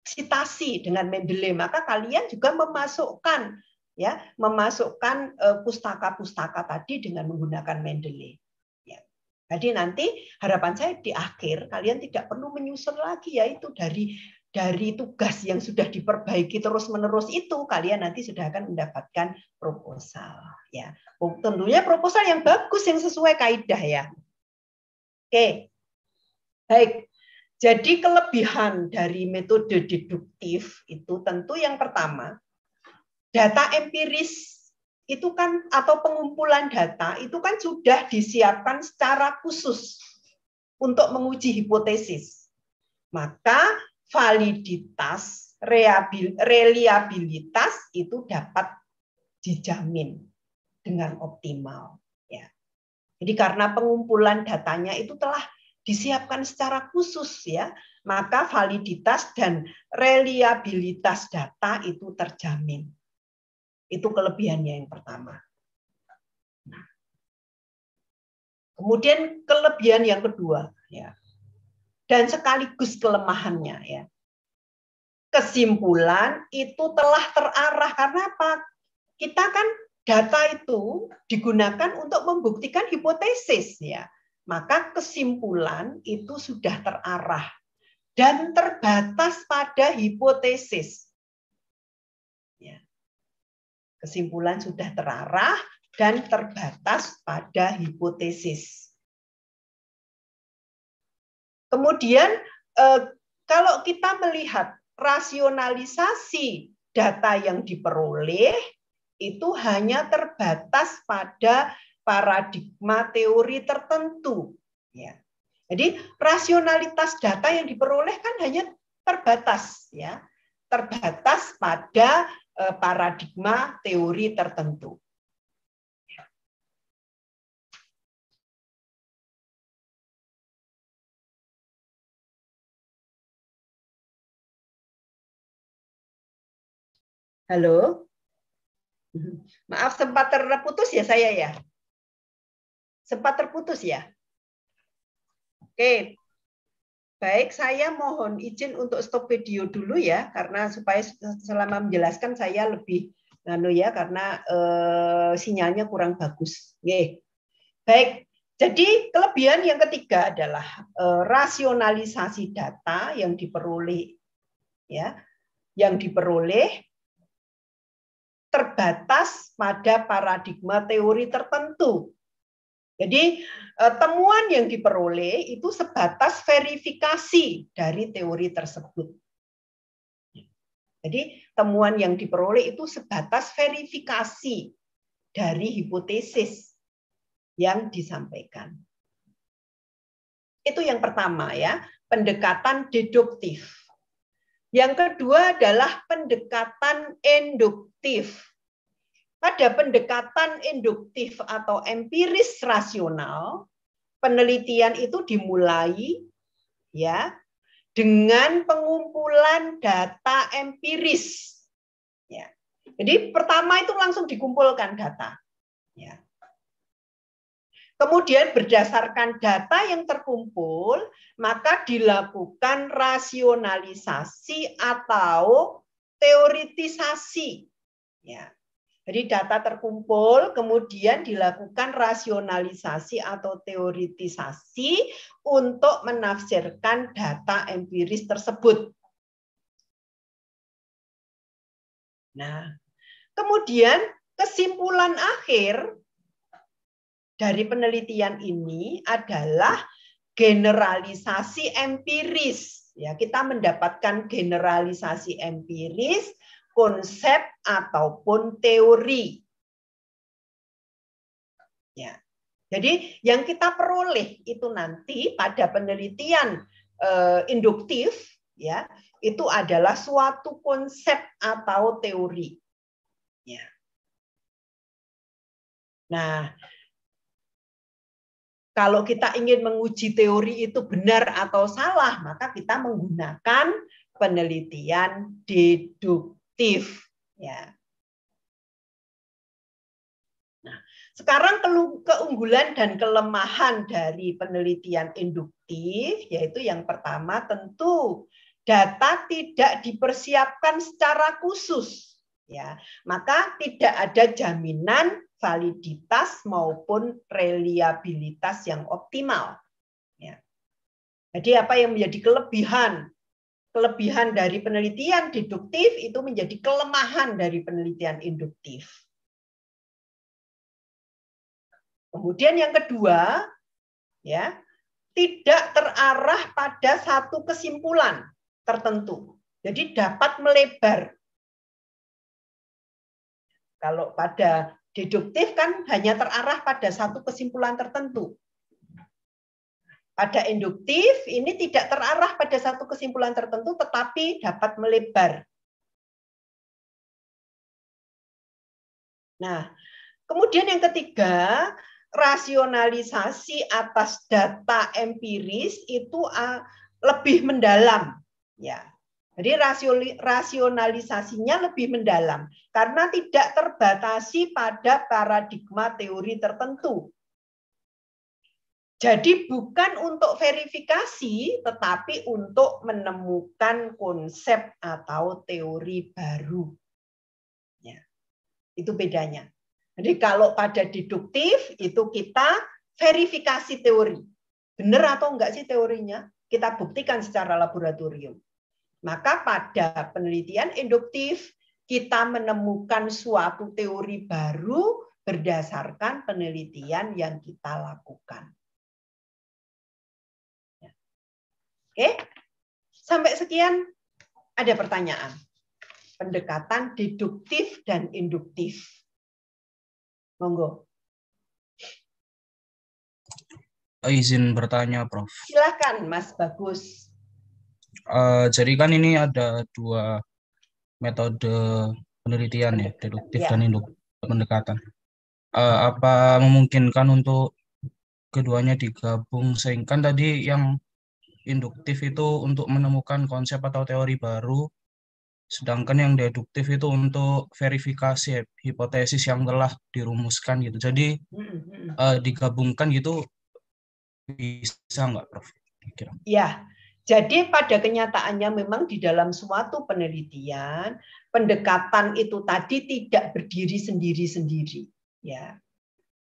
sitasi dengan Mendeley, maka kalian juga memasukkan pustaka-pustaka tadi dengan menggunakan Mendeley. Ya. Jadi nanti harapan saya di akhir kalian tidak perlu menyusun lagi, yaitu dari tugas yang sudah diperbaiki terus-menerus itu kalian nanti sudah akan mendapatkan proposal. Ya, tentunya proposal yang bagus yang sesuai kaidah ya. Oke, baik. Jadi kelebihan dari metode deduktif itu tentu yang pertama, data empiris itu kan atau pengumpulan data itu kan sudah disiapkan secara khusus untuk menguji hipotesis. Maka validitas, reliabilitas itu dapat dijamin dengan optimal. Ya. Jadi karena pengumpulan datanya itu telah disiapkan secara khusus, ya, maka validitas dan reliabilitas data itu terjamin. Itu kelebihannya yang pertama. Nah, kemudian kelebihan yang kedua, ya, dan sekaligus kelemahannya, ya. Kesimpulan itu telah terarah karena apa? Kita kan data itu digunakan untuk membuktikan hipotesis, ya. Maka kesimpulan itu sudah terarah dan terbatas pada hipotesis. Ya. Kesimpulan sudah terarah dan terbatas pada hipotesis. Kemudian kalau kita melihat rasionalisasi data yang diperoleh itu hanya terbatas pada paradigma teori tertentu. Ya. Jadi rasionalitas data yang diperoleh kan hanya terbatas, ya, terbatas pada paradigma teori tertentu. Halo? Maaf, sempat terputus ya saya ya? Sempat terputus ya? Oke. Baik, saya mohon izin untuk stop video dulu ya, karena supaya selama menjelaskan saya lebih ya, karena sinyalnya kurang bagus. Oke. Baik, jadi kelebihan yang ketiga adalah rasionalisasi data yang diperoleh, ya, yang diperoleh terbatas pada paradigma teori tertentu. Jadi temuan yang diperoleh itu sebatas verifikasi dari teori tersebut. Jadi temuan yang diperoleh itu sebatas verifikasi dari hipotesis yang disampaikan. Itu yang pertama, ya, pendekatan deduktif. Yang kedua adalah pendekatan induktif. Pada pendekatan induktif atau empiris rasional, penelitian itu dimulai, ya, dengan pengumpulan data empiris. Ya. Jadi pertama itu langsung dikumpulkan data. Ya. Kemudian berdasarkan data yang terkumpul, maka dilakukan rasionalisasi atau teoritisasi. Ya. Jadi data terkumpul, kemudian dilakukan rasionalisasi atau teoritisasi untuk menafsirkan data empiris tersebut. Nah, kemudian kesimpulan akhir dari penelitian ini adalah generalisasi empiris. Ya, kita mendapatkan generalisasi empiris, konsep ataupun teori. Ya. Jadi yang kita peroleh itu nanti pada penelitian induktif, ya, itu adalah suatu konsep atau teori. Ya. Nah, kalau kita ingin menguji teori itu benar atau salah, maka kita menggunakan penelitian deduktif. Ya. Nah, sekarang keunggulan dan kelemahan dari penelitian induktif, yaitu yang pertama tentu data tidak dipersiapkan secara khusus. Ya, maka tidak ada jaminan validitas maupun reliabilitas yang optimal. Ya. Jadi apa yang menjadi kelebihan dari penelitian deduktif itu menjadi kelemahan dari penelitian induktif. Kemudian yang kedua, ya, tidak terarah pada satu kesimpulan tertentu. Jadi dapat melebar. Kalau pada deduktif kan hanya terarah pada satu kesimpulan tertentu. Pada induktif ini tidak terarah pada satu kesimpulan tertentu tetapi dapat melebar. Nah, kemudian yang ketiga, rasionalisasi atas data empiris itu lebih mendalam, ya. Jadi rasionalisasinya lebih mendalam karena tidak terbatasi pada paradigma teori tertentu. Jadi bukan untuk verifikasi, tetapi untuk menemukan konsep atau teori baru. Ya, itu bedanya. Jadi kalau pada deduktif itu kita verifikasi teori. Benar atau enggak sih teorinya? Kita buktikan secara laboratorium. Maka pada penelitian induktif kita menemukan suatu teori baru berdasarkan penelitian yang kita lakukan. Oke, sampai sekian ada pertanyaan. Pendekatan deduktif dan induktif. Monggo. Izin bertanya, Prof. Silakan, Mas Bagus. Jadi kan ini ada dua metode penelitian ya, deduktif dan induktif pendekatan. Apa memungkinkan untuk keduanya digabung sehingga tadi yang induktif itu untuk menemukan konsep atau teori baru, sedangkan yang deduktif itu untuk verifikasi hipotesis yang telah dirumuskan gitu. Jadi digabungkan gitu bisa nggak, Prof? Kira. Ya, jadi pada kenyataannya memang di dalam suatu penelitian pendekatan itu tadi tidak berdiri sendiri-sendiri. Ya.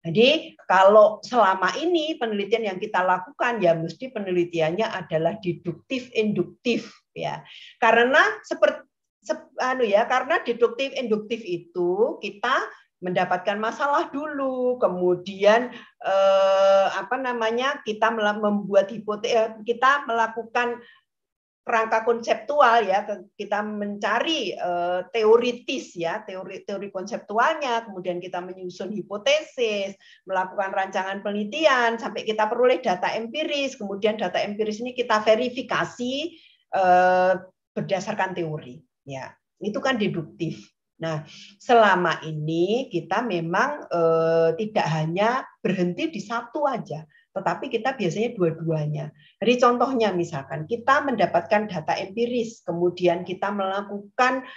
Jadi kalau selama ini penelitian yang kita lakukan ya mesti penelitiannya adalah deduktif induktif ya. Karena karena deduktif induktif itu kita mendapatkan masalah dulu, kemudian kita membuat hipotesis, kita melakukan kerangka konseptual ya, kita mencari teoritis ya, teori konseptualnya, kemudian kita menyusun hipotesis, melakukan rancangan penelitian sampai kita peroleh data empiris, kemudian data empiris ini kita verifikasi berdasarkan teori ya. Itu kan deduktif. Nah, selama ini kita memang tidak hanya berhenti di satu aja, tetapi kita biasanya dua-duanya. Jadi contohnya misalkan kita mendapatkan data empiris, kemudian kita melakukan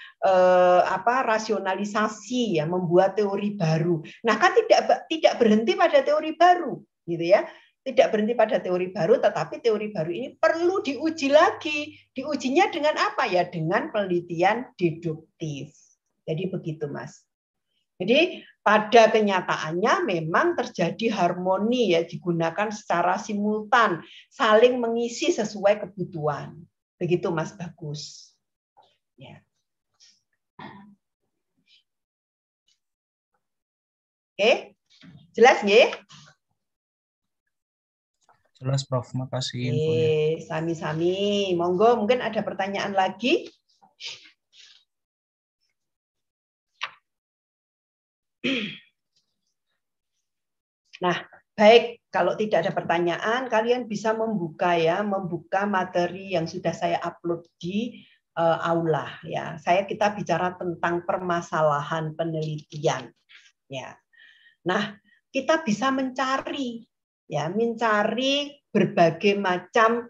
rasionalisasi ya, membuat teori baru. Nah, kan tidak berhenti pada teori baru, gitu ya. Tidak berhenti pada teori baru, tetapi teori baru ini perlu diuji lagi. Diujinya dengan apa ya? Dengan penelitian deduktif. Jadi begitu, Mas. Jadi pada kenyataannya memang terjadi harmoni ya, digunakan secara simultan, saling mengisi sesuai kebutuhan. Begitu, Mas Bagus. Ya. Oke, jelas nggih? Jelas, Prof. Makasih infonya. Sami-sami. Monggo, mungkin ada pertanyaan lagi? Nah, baik, kalau tidak ada pertanyaan, kalian bisa membuka materi yang sudah saya upload di aula ya. Kita bicara tentang permasalahan penelitian ya. Nah, kita bisa mencari berbagai macam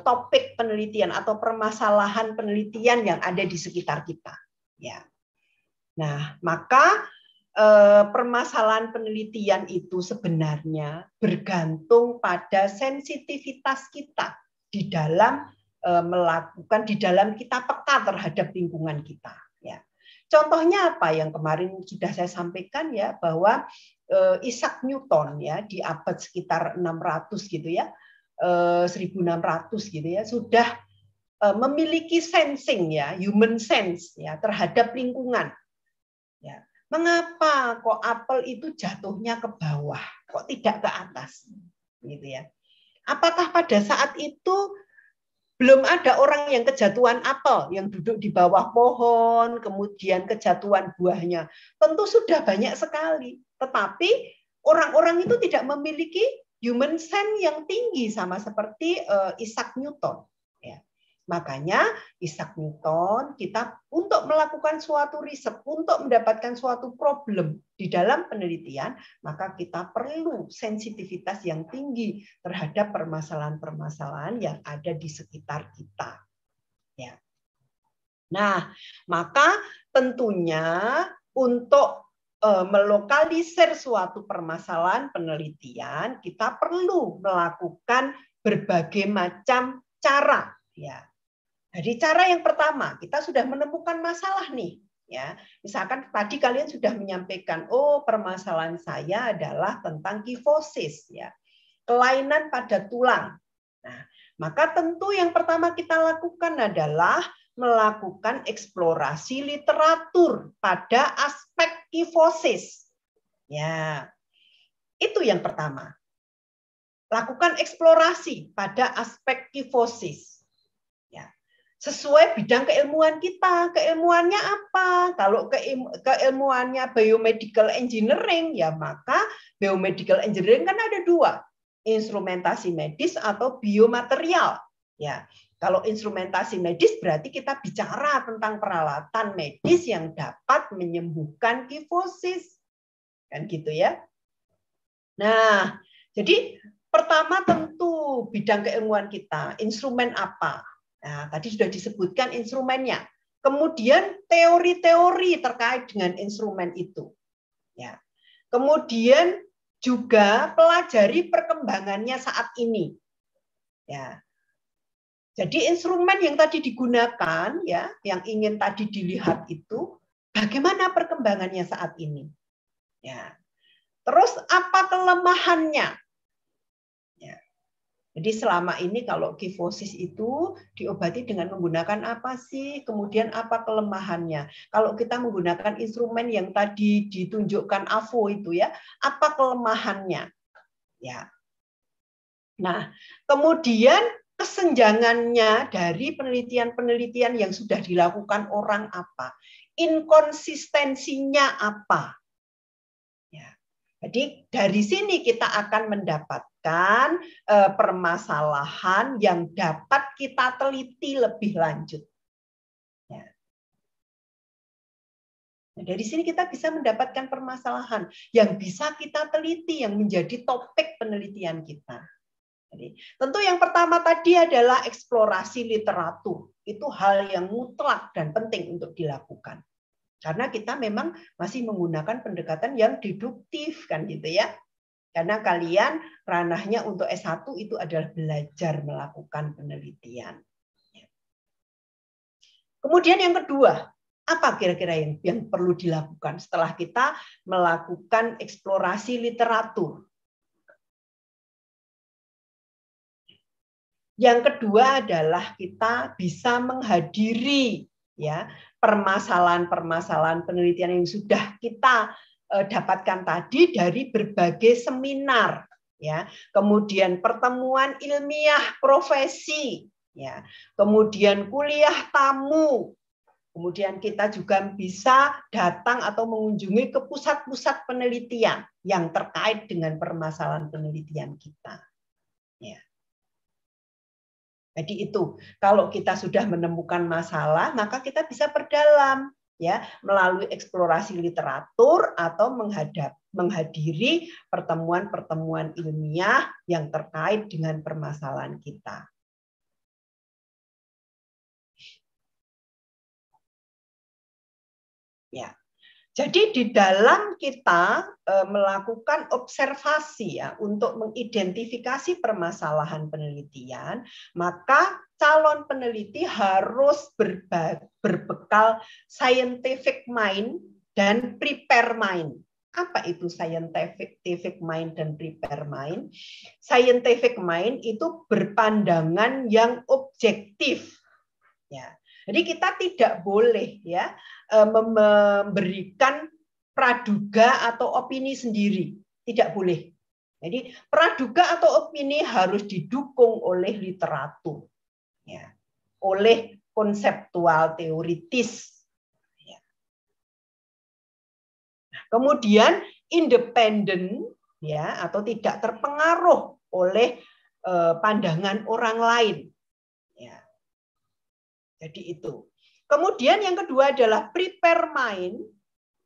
topik penelitian atau permasalahan penelitian yang ada di sekitar kita ya. Nah, maka permasalahan penelitian itu sebenarnya bergantung pada sensitivitas kita di dalam dalam kita peka terhadap lingkungan kita. Ya. Contohnya apa yang kemarin sudah saya sampaikan ya, bahwa Isaac Newton ya di abad sekitar 600 gitu ya, 1600 gitu ya, sudah memiliki sensing ya, human sense ya terhadap lingkungan. Ya. Mengapa kok apel itu jatuhnya ke bawah, kok tidak ke atas, gitu ya? Apakah pada saat itu belum ada orang yang kejatuhan apel, yang duduk di bawah pohon, kemudian kejatuhan buahnya? Tentu sudah banyak sekali. Tetapi orang-orang itu tidak memiliki human sense yang tinggi sama seperti Isaac Newton. Ya. Makanya Isaac Newton, kita untuk melakukan suatu riset, untuk mendapatkan suatu problem di dalam penelitian, maka kita perlu sensitivitas yang tinggi terhadap permasalahan-permasalahan yang ada di sekitar kita. Ya. Nah, maka tentunya untuk melokalisir suatu permasalahan penelitian, kita perlu melakukan berbagai macam cara. Ya. Jadi cara yang pertama, kita sudah menemukan masalah nih, ya. Misalkan tadi kalian sudah menyampaikan, oh permasalahan saya adalah tentang kifosis, ya, kelainan pada tulang. Nah, maka tentu yang pertama kita lakukan adalah melakukan eksplorasi literatur pada aspek kifosis. Ya, itu yang pertama. Lakukan eksplorasi pada aspek kifosis. Sesuai bidang keilmuan kita. Keilmuannya apa? Kalau keilmuannya biomedical engineering, ya maka biomedical engineering kan ada dua, instrumentasi medis atau biomaterial. Ya, kalau instrumentasi medis berarti kita bicara tentang peralatan medis yang dapat menyembuhkan kifosis, kan gitu ya. Nah, jadi pertama tentu bidang keilmuan kita, instrumen apa? Nah, tadi sudah disebutkan instrumennya. Kemudian teori-teori terkait dengan instrumen itu. Ya. Kemudian juga pelajari perkembangannya saat ini. Ya. Jadi instrumen yang tadi digunakan, ya, yang ingin tadi dilihat itu, bagaimana perkembangannya saat ini. Ya. Terus apa kelemahannya? Jadi selama ini kalau kifosis itu diobati dengan menggunakan apa sih? Kemudian apa kelemahannya? Kalau kita menggunakan instrumen yang tadi ditunjukkan AVO itu ya, apa kelemahannya? Ya. Nah, kemudian kesenjangannya dari penelitian-penelitian yang sudah dilakukan orang apa? Inkonsistensinya apa? Ya. Jadi dari sini kita akan mendapatkan permasalahan yang dapat kita teliti lebih lanjut. Ya. Nah, dari sini kita bisa mendapatkan permasalahan yang bisa kita teliti, yang menjadi topik penelitian kita. Jadi, tentu yang pertama tadi adalah eksplorasi literatur. Itu hal yang mutlak dan penting untuk dilakukan. Karena kita memang masih menggunakan pendekatan yang deduktif, kan gitu ya. Karena kalian ranahnya untuk S1 itu adalah belajar melakukan penelitian. Kemudian yang kedua, apa kira-kira yang perlu dilakukan setelah kita melakukan eksplorasi literatur? Yang kedua adalah kita bisa menghadiri ya permasalahan-permasalahan penelitian yang sudah kita dapatkan tadi dari berbagai seminar, ya, kemudian pertemuan ilmiah profesi, ya, kemudian kuliah tamu, kemudian kita juga bisa datang atau mengunjungi ke pusat-pusat penelitian yang terkait dengan permasalahan penelitian kita. Ya. Jadi itu, kalau kita sudah menemukan masalah, maka kita bisa perdalam, ya, melalui eksplorasi literatur atau menghadiri pertemuan-pertemuan ilmiah yang terkait dengan permasalahan kita. Ya. Jadi di dalam kita melakukan observasi ya untuk mengidentifikasi permasalahan penelitian, maka calon peneliti harus berbekal scientific mind dan prepare mind. Apa itu scientific mind dan prepare mind? Scientific mind itu berpandangan yang objektif. Ya. Jadi kita tidak boleh ya memberikan praduga atau opini sendiri, tidak boleh. Jadi praduga atau opini harus didukung oleh literatur, ya, oleh konseptual teoritis. Ya. Kemudian independen, ya, atau tidak terpengaruh oleh pandangan orang lain. Ya. Jadi itu. Kemudian yang kedua adalah prepare mind,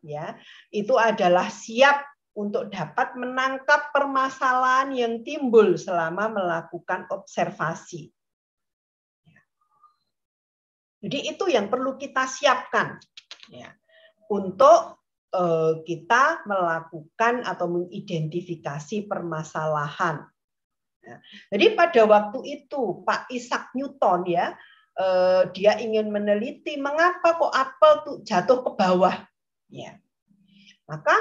ya, itu adalah siap untuk dapat menangkap permasalahan yang timbul selama melakukan observasi. Jadi itu yang perlu kita siapkan, ya, untuk kita melakukan atau mengidentifikasi permasalahan. Ya. Jadi pada waktu itu Pak Isaac Newton, ya, dia ingin meneliti mengapa kok apel tuh jatuh ke bawah. Ya. Maka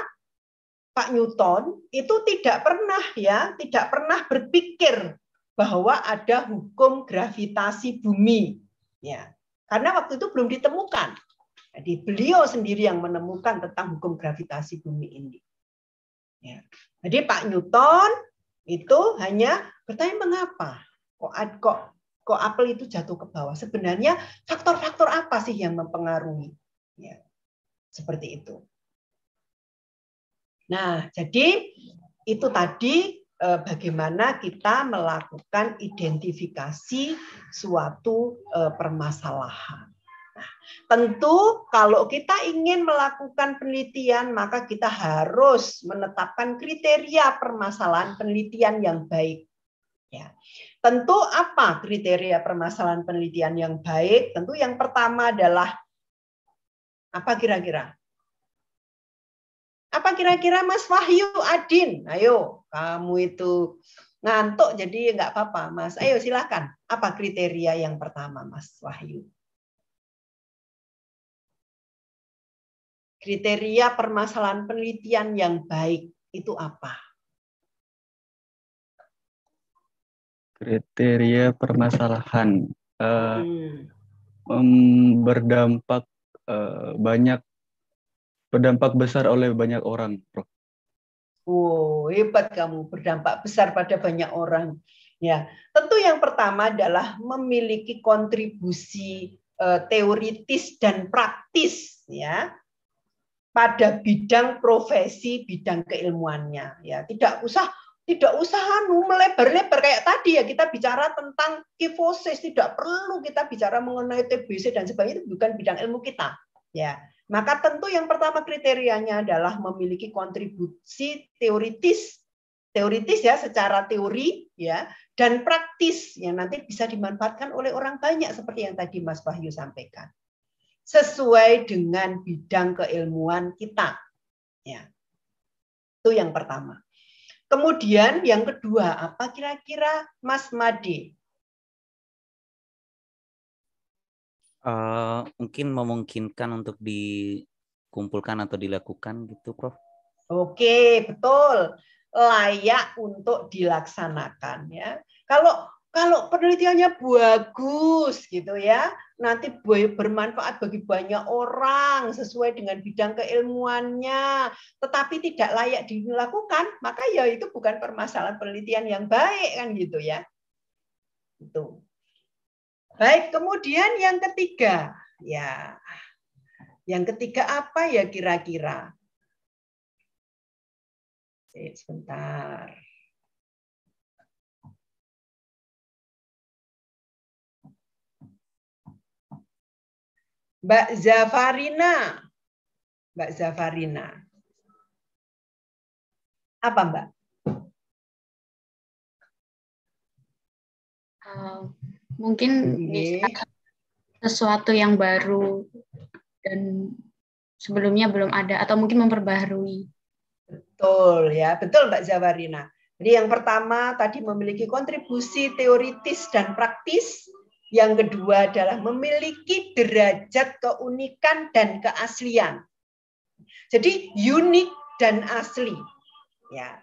Pak Newton itu tidak pernah berpikir bahwa ada hukum gravitasi bumi, ya, karena waktu itu belum ditemukan. Jadi beliau sendiri yang menemukan tentang hukum gravitasi bumi ini. Ya. Jadi Pak Newton itu hanya bertanya mengapa kok apel itu jatuh ke bawah. Sebenarnya faktor-faktor apa sih yang mempengaruhi? Ya. Seperti itu. Nah, jadi itu tadi bagaimana kita melakukan identifikasi suatu permasalahan. Nah, tentu kalau kita ingin melakukan penelitian, maka kita harus menetapkan kriteria permasalahan penelitian yang baik. Ya. Tentu apa kriteria permasalahan penelitian yang baik? Tentu yang pertama adalah apa kira-kira? Apa kira-kira Mas Wahyu Adin? Ayo, kamu itu ngantuk jadi nggak apa-apa, Mas. Ayo silakan. Apa kriteria yang pertama, Mas Wahyu? Kriteria permasalahan penelitian yang baik itu apa? Kriteria permasalahan berdampak besar oleh banyak orang, Prof. Oh, hebat kamu, berdampak besar pada banyak orang. Ya, tentu yang pertama adalah memiliki kontribusi teoritis dan praktis, ya, pada bidang profesi, bidang keilmuannya. Ya, tidak usah melebar-lebar kayak tadi, ya, kita bicara tentang kifosis, tidak perlu kita bicara mengenai TBC dan sebagainya, itu bukan bidang ilmu kita. Ya. Maka tentu yang pertama kriterianya adalah memiliki kontribusi teoritis ya, secara teori, ya, dan praktis yang nanti bisa dimanfaatkan oleh orang banyak seperti yang tadi Mas Wahyu sampaikan. Sesuai dengan bidang keilmuan kita. Ya. Itu yang pertama. Kemudian yang kedua, apa kira-kira Mas Made? Mungkin memungkinkan untuk dikumpulkan atau dilakukan gitu, Prof. Oke, betul. Layak untuk dilaksanakan, ya. Kalau penelitiannya bagus gitu, ya, nanti bermanfaat bagi banyak orang sesuai dengan bidang keilmuannya, tetapi tidak layak dilakukan, maka ya itu bukan permasalahan penelitian yang baik, kan gitu, ya. Itu. Baik, kemudian yang ketiga, ya. Yang ketiga apa ya kira-kira? Sebentar. Mbak Zafarina. Apa, Mbak? Mungkin bisa sesuatu yang baru dan sebelumnya belum ada, atau mungkin memperbaharui. Betul, ya, betul Mbak Zafarina. Jadi yang pertama tadi memiliki kontribusi teoritis dan praktis. Yang kedua adalah memiliki derajat keunikan dan keaslian. Jadi unik dan asli. Ya.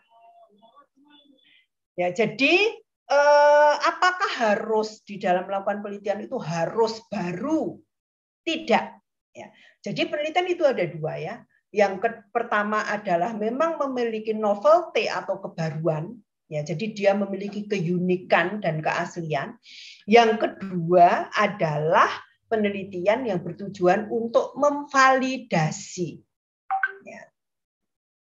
Ya, jadi apakah harus di dalam melakukan penelitian itu harus baru? Tidak. Ya. Jadi penelitian itu ada dua, ya. Yang pertama adalah memang memiliki novelty atau kebaruan, ya, jadi dia memiliki keunikan dan keaslian. Yang kedua adalah penelitian yang bertujuan untuk memvalidasi. Ya.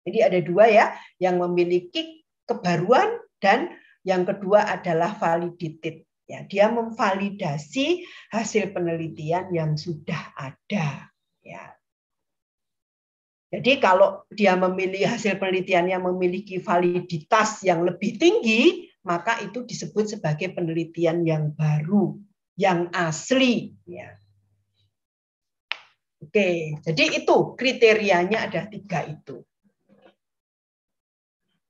Jadi ada dua ya, yang memiliki kebaruan dan yang kedua adalah validated. Ya, dia memvalidasi hasil penelitian yang sudah ada. Ya. Jadi kalau dia memilih hasil penelitian yang memiliki validitas yang lebih tinggi, maka itu disebut sebagai penelitian yang baru, yang asli. Ya. Oke, jadi itu kriterianya ada 3 itu.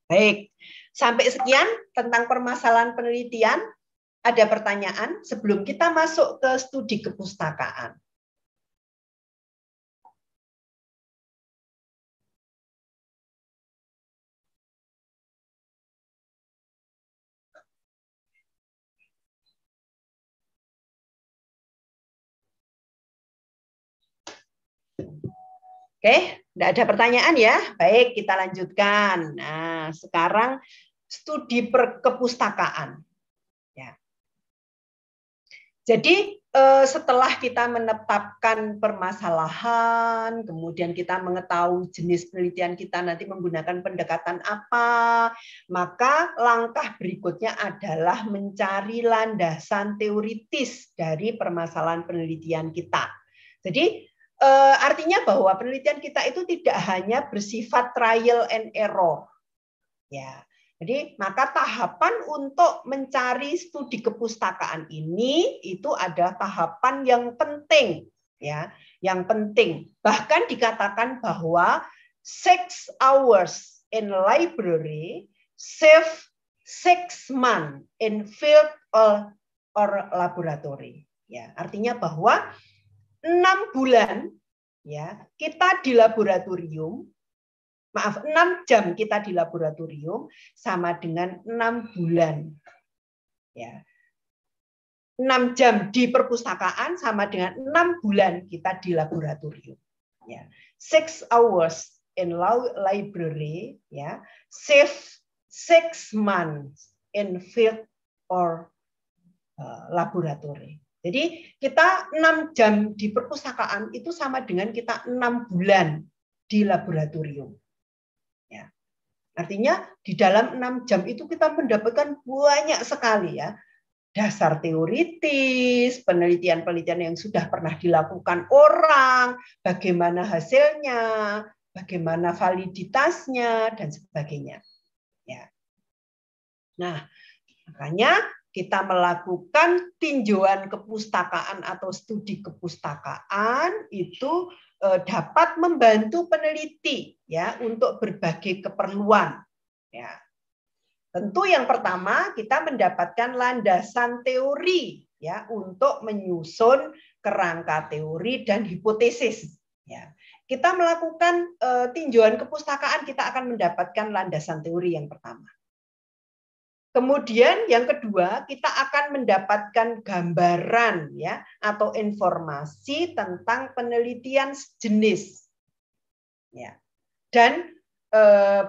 Baik, sampai sekian tentang permasalahan penelitian. Ada pertanyaan sebelum kita masuk ke studi kepustakaan? Oke, tidak ada pertanyaan ya. Baik, kita lanjutkan. Nah, sekarang studi kepustakaan. Ya. Jadi setelah kita menetapkan permasalahan, kemudian kita mengetahui jenis penelitian kita nanti menggunakan pendekatan apa, maka langkah berikutnya adalah mencari landasan teoritis dari permasalahan penelitian kita. Jadi artinya bahwa penelitian kita itu tidak hanya bersifat trial and error. Ya. Jadi maka tahapan untuk mencari studi kepustakaan ini itu ada tahapan yang penting, ya, yang penting. Bahkan dikatakan bahwa 6 hours in library save 6 months in field or laboratory. Ya, artinya bahwa 6 bulan ya kita di laboratorium. 6 jam kita di laboratorium sama dengan 6 bulan. Ya. 6 jam di perpustakaan sama dengan 6 bulan kita di laboratorium. Ya. 6 hours in library, ya, save 6 months in field or laboratory. Jadi kita 6 jam di perpustakaan itu sama dengan kita 6 bulan di laboratorium. Ya. Artinya di dalam 6 jam itu kita mendapatkan banyak sekali ya dasar teoritis, penelitian-penelitian yang sudah pernah dilakukan orang, bagaimana hasilnya, bagaimana validitasnya dan sebagainya. Ya. Nah, makanya kita melakukan tinjauan kepustakaan atau studi kepustakaan itu dapat membantu peneliti ya untuk berbagai keperluan. Ya. Tentu yang pertama kita mendapatkan landasan teori ya untuk menyusun kerangka teori dan hipotesis. Ya. Kita melakukan tinjauan kepustakaan, kita akan mendapatkan landasan teori yang pertama. Kemudian yang kedua, kita akan mendapatkan gambaran ya atau informasi tentang penelitian sejenis. Ya. Dan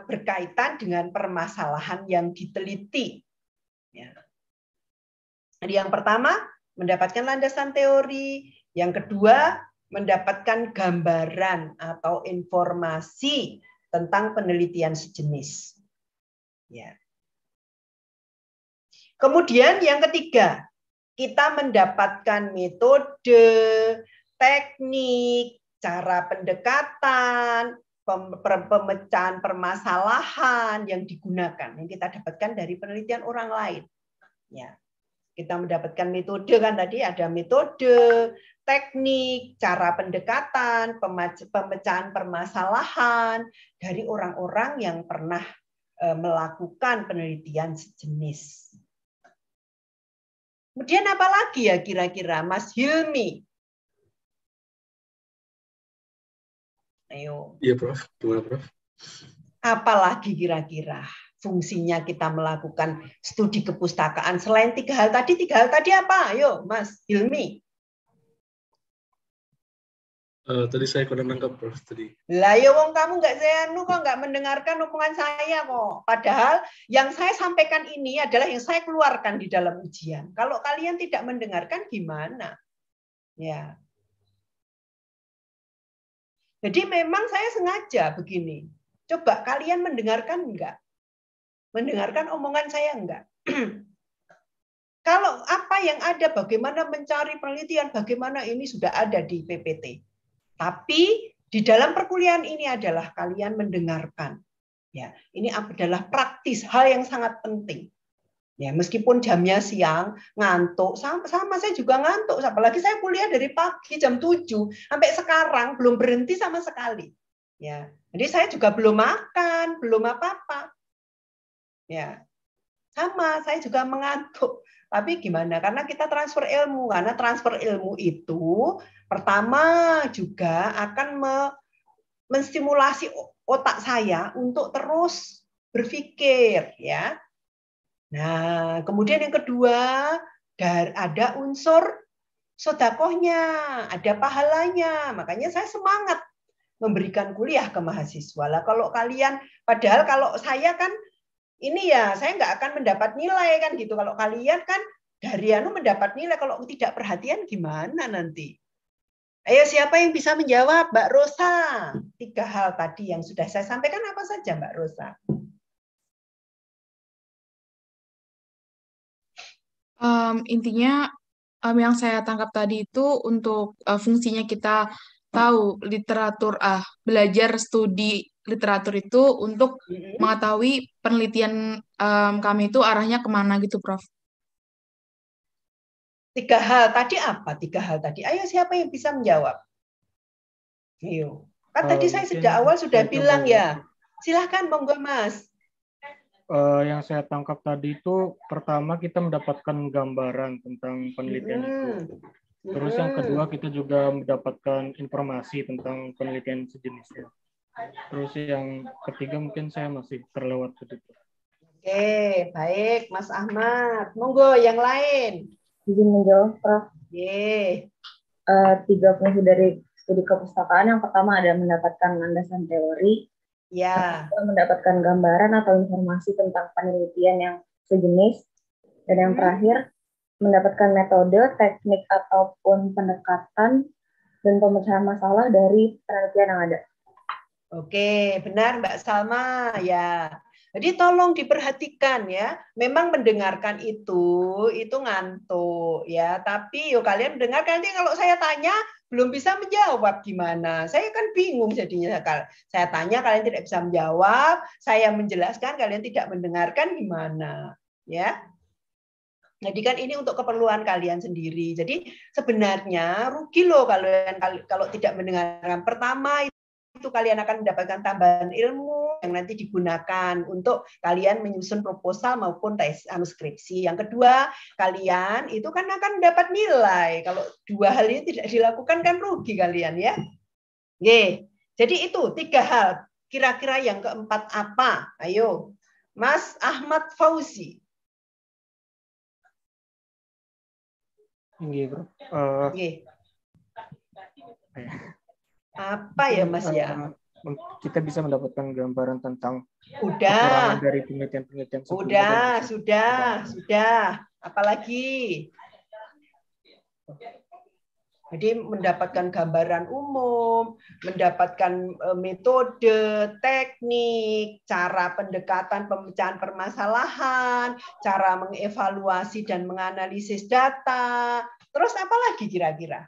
berkaitan dengan permasalahan yang diteliti. Ya. Jadi yang pertama, mendapatkan landasan teori, yang kedua, mendapatkan gambaran atau informasi tentang penelitian sejenis. Ya. Kemudian yang ketiga, kita mendapatkan metode, teknik, cara pendekatan, pemecahan permasalahan yang digunakan, yang kita dapatkan dari penelitian orang lain. Ya. Kita mendapatkan metode kan tadi ada metode, teknik, cara pendekatan, pemecahan permasalahan dari orang-orang yang pernah melakukan penelitian sejenis. Kemudian apa lagi ya kira-kira Mas Hilmi? Ayo. Iya, Prof. Gimana, Prof? Apa lagi kira-kira fungsinya kita melakukan studi kepustakaan selain 3 hal tadi? 3 hal tadi apa? Ayo, Mas Hilmi. Tadi saya kurang nangkap, Prof. Tadi. Lah ya wong kamu kok nggak mendengarkan omongan saya kok. Padahal yang saya sampaikan ini adalah yang saya keluarkan di dalam ujian. Kalau kalian tidak mendengarkan gimana? Ya. Jadi memang saya sengaja begini. Coba kalian mendengarkan enggak? Mendengarkan omongan saya enggak? Kalau apa yang ada, bagaimana mencari penelitian, bagaimana ini sudah ada di PPT. Tapi di dalam perkuliahan ini adalah kalian mendengarkan. Ya, ini adalah praktis, hal yang sangat penting. Ya, meskipun jamnya siang, ngantuk, sama saya juga ngantuk. Apalagi saya kuliah dari pagi jam 7 sampai sekarang belum berhenti sama sekali. Ya, jadi saya juga belum makan, belum apa-apa. Ya, sama, saya juga mengantuk. Tapi gimana? Karena kita transfer ilmu. Karena transfer ilmu itu pertama juga akan menstimulasi otak saya untuk terus berpikir, ya. Nah, kemudian yang kedua, ada unsur sodakohnya, ada pahalanya. Makanya saya semangat memberikan kuliah ke mahasiswa. Lah kalau kalian, padahal kalau saya kan ini ya, saya nggak akan mendapat nilai kan gitu. Kalau kalian kan dari mendapat nilai, kalau tidak perhatian gimana nanti? Ayo siapa yang bisa menjawab, Mbak Rosa? 3 hal tadi yang sudah saya sampaikan apa saja, Mbak Rosa? Intinya yang saya tangkap tadi itu untuk fungsinya kita tahu literatur, belajar studi literatur itu untuk mengetahui penelitian kami itu arahnya kemana gitu, Prof. 3 hal tadi apa? 3 hal tadi. Ayo siapa yang bisa menjawab? Ayo. Kan tadi saya sejak awal sudah bilang ya. Silahkan monggo Mas. Yang saya tangkap tadi itu pertama kita mendapatkan gambaran tentang penelitian itu. Terus yang kedua kita juga mendapatkan informasi tentang penelitian sejenisnya. Terus yang ketiga mungkin saya masih terlewat begitu. Oke, baik Mas Ahmad. Monggo yang lain. Izin menjawab, Prof. 3 fungsi dari studi kepustakaan. Yang pertama ada mendapatkan landasan teori. Ya. Mendapatkan gambaran atau informasi tentang penelitian yang sejenis. Dan yang terakhir, mendapatkan metode, teknik, ataupun pendekatan dan pemecahan masalah dari penelitian yang ada. Oke, benar Mbak Salma ya. Jadi tolong diperhatikan ya. Memang mendengarkan itu ngantuk ya. Tapi yuk kalian mendengarkan, nanti kalau saya tanya belum bisa menjawab gimana? Saya kan bingung jadinya. Saya tanya kalian tidak bisa menjawab, saya menjelaskan kalian tidak mendengarkan gimana? Ya. Jadi kan ini untuk keperluan kalian sendiri. Jadi sebenarnya rugi loh kalau tidak mendengarkan. Pertama itu kalian akan mendapatkan tambahan ilmu yang nanti digunakan untuk kalian menyusun proposal maupun tes skripsi. Yang kedua, kalian itu kan akan mendapat nilai. Kalau 2 hal ini tidak dilakukan kan rugi kalian ya. Oke. Jadi itu 3 hal. Kira-kira yang keempat apa? Ayo. Mas Ahmad Fauzi. Nggih, Bro. Apa ya Mas ya? Kita bisa mendapatkan gambaran tentang kekurangan dari penelitian-penelitian sebelumnya. Sudah. Apalagi? Jadi mendapatkan gambaran umum, mendapatkan metode, teknik, cara pendekatan pemecahan permasalahan, cara mengevaluasi dan menganalisis data. Terus apa lagi kira-kira?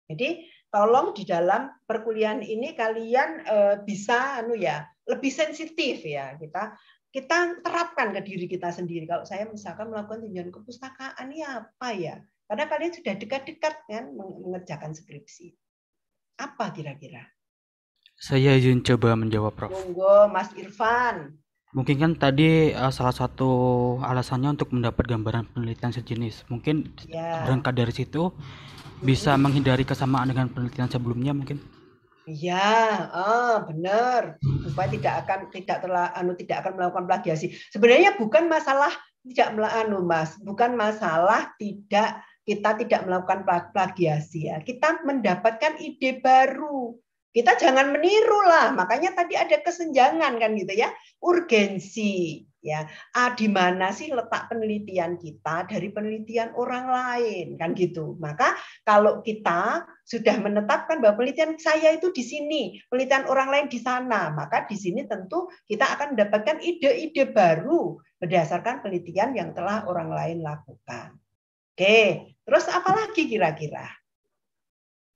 Jadi tolong di dalam perkuliahan ini kalian bisa lebih sensitif ya, kita terapkan ke diri kita sendiri. Kalau saya misalkan melakukan tinjauan kepustakaan ini apa ya? Karena kalian sudah dekat-dekat kan mengerjakan skripsi. Apa kira-kira? Saya izin coba menjawab, Prof. Monggo Mas Irfan. Mungkin kan tadi salah satu alasannya untuk mendapat gambaran penelitian sejenis. Mungkin berangkat dari situ bisa menghindari kesamaan dengan penelitian sebelumnya mungkin. Iya, benar. Supaya tidak akan melakukan plagiasi. Sebenarnya bukan masalah Mas, bukan masalah kita tidak melakukan plagiasi ya. Kita mendapatkan ide baru. Kita jangan meniru lah. Makanya tadi ada kesenjangan kan gitu ya. Urgensi ya. Di mana sih letak penelitian kita dari penelitian orang lain kan gitu. Maka kalau kita sudah menetapkan bahwa penelitian saya itu di sini, penelitian orang lain di sana, maka di sini tentu kita akan mendapatkan ide-ide baru berdasarkan penelitian yang telah orang lain lakukan. Oke, terus apa lagi kira-kira?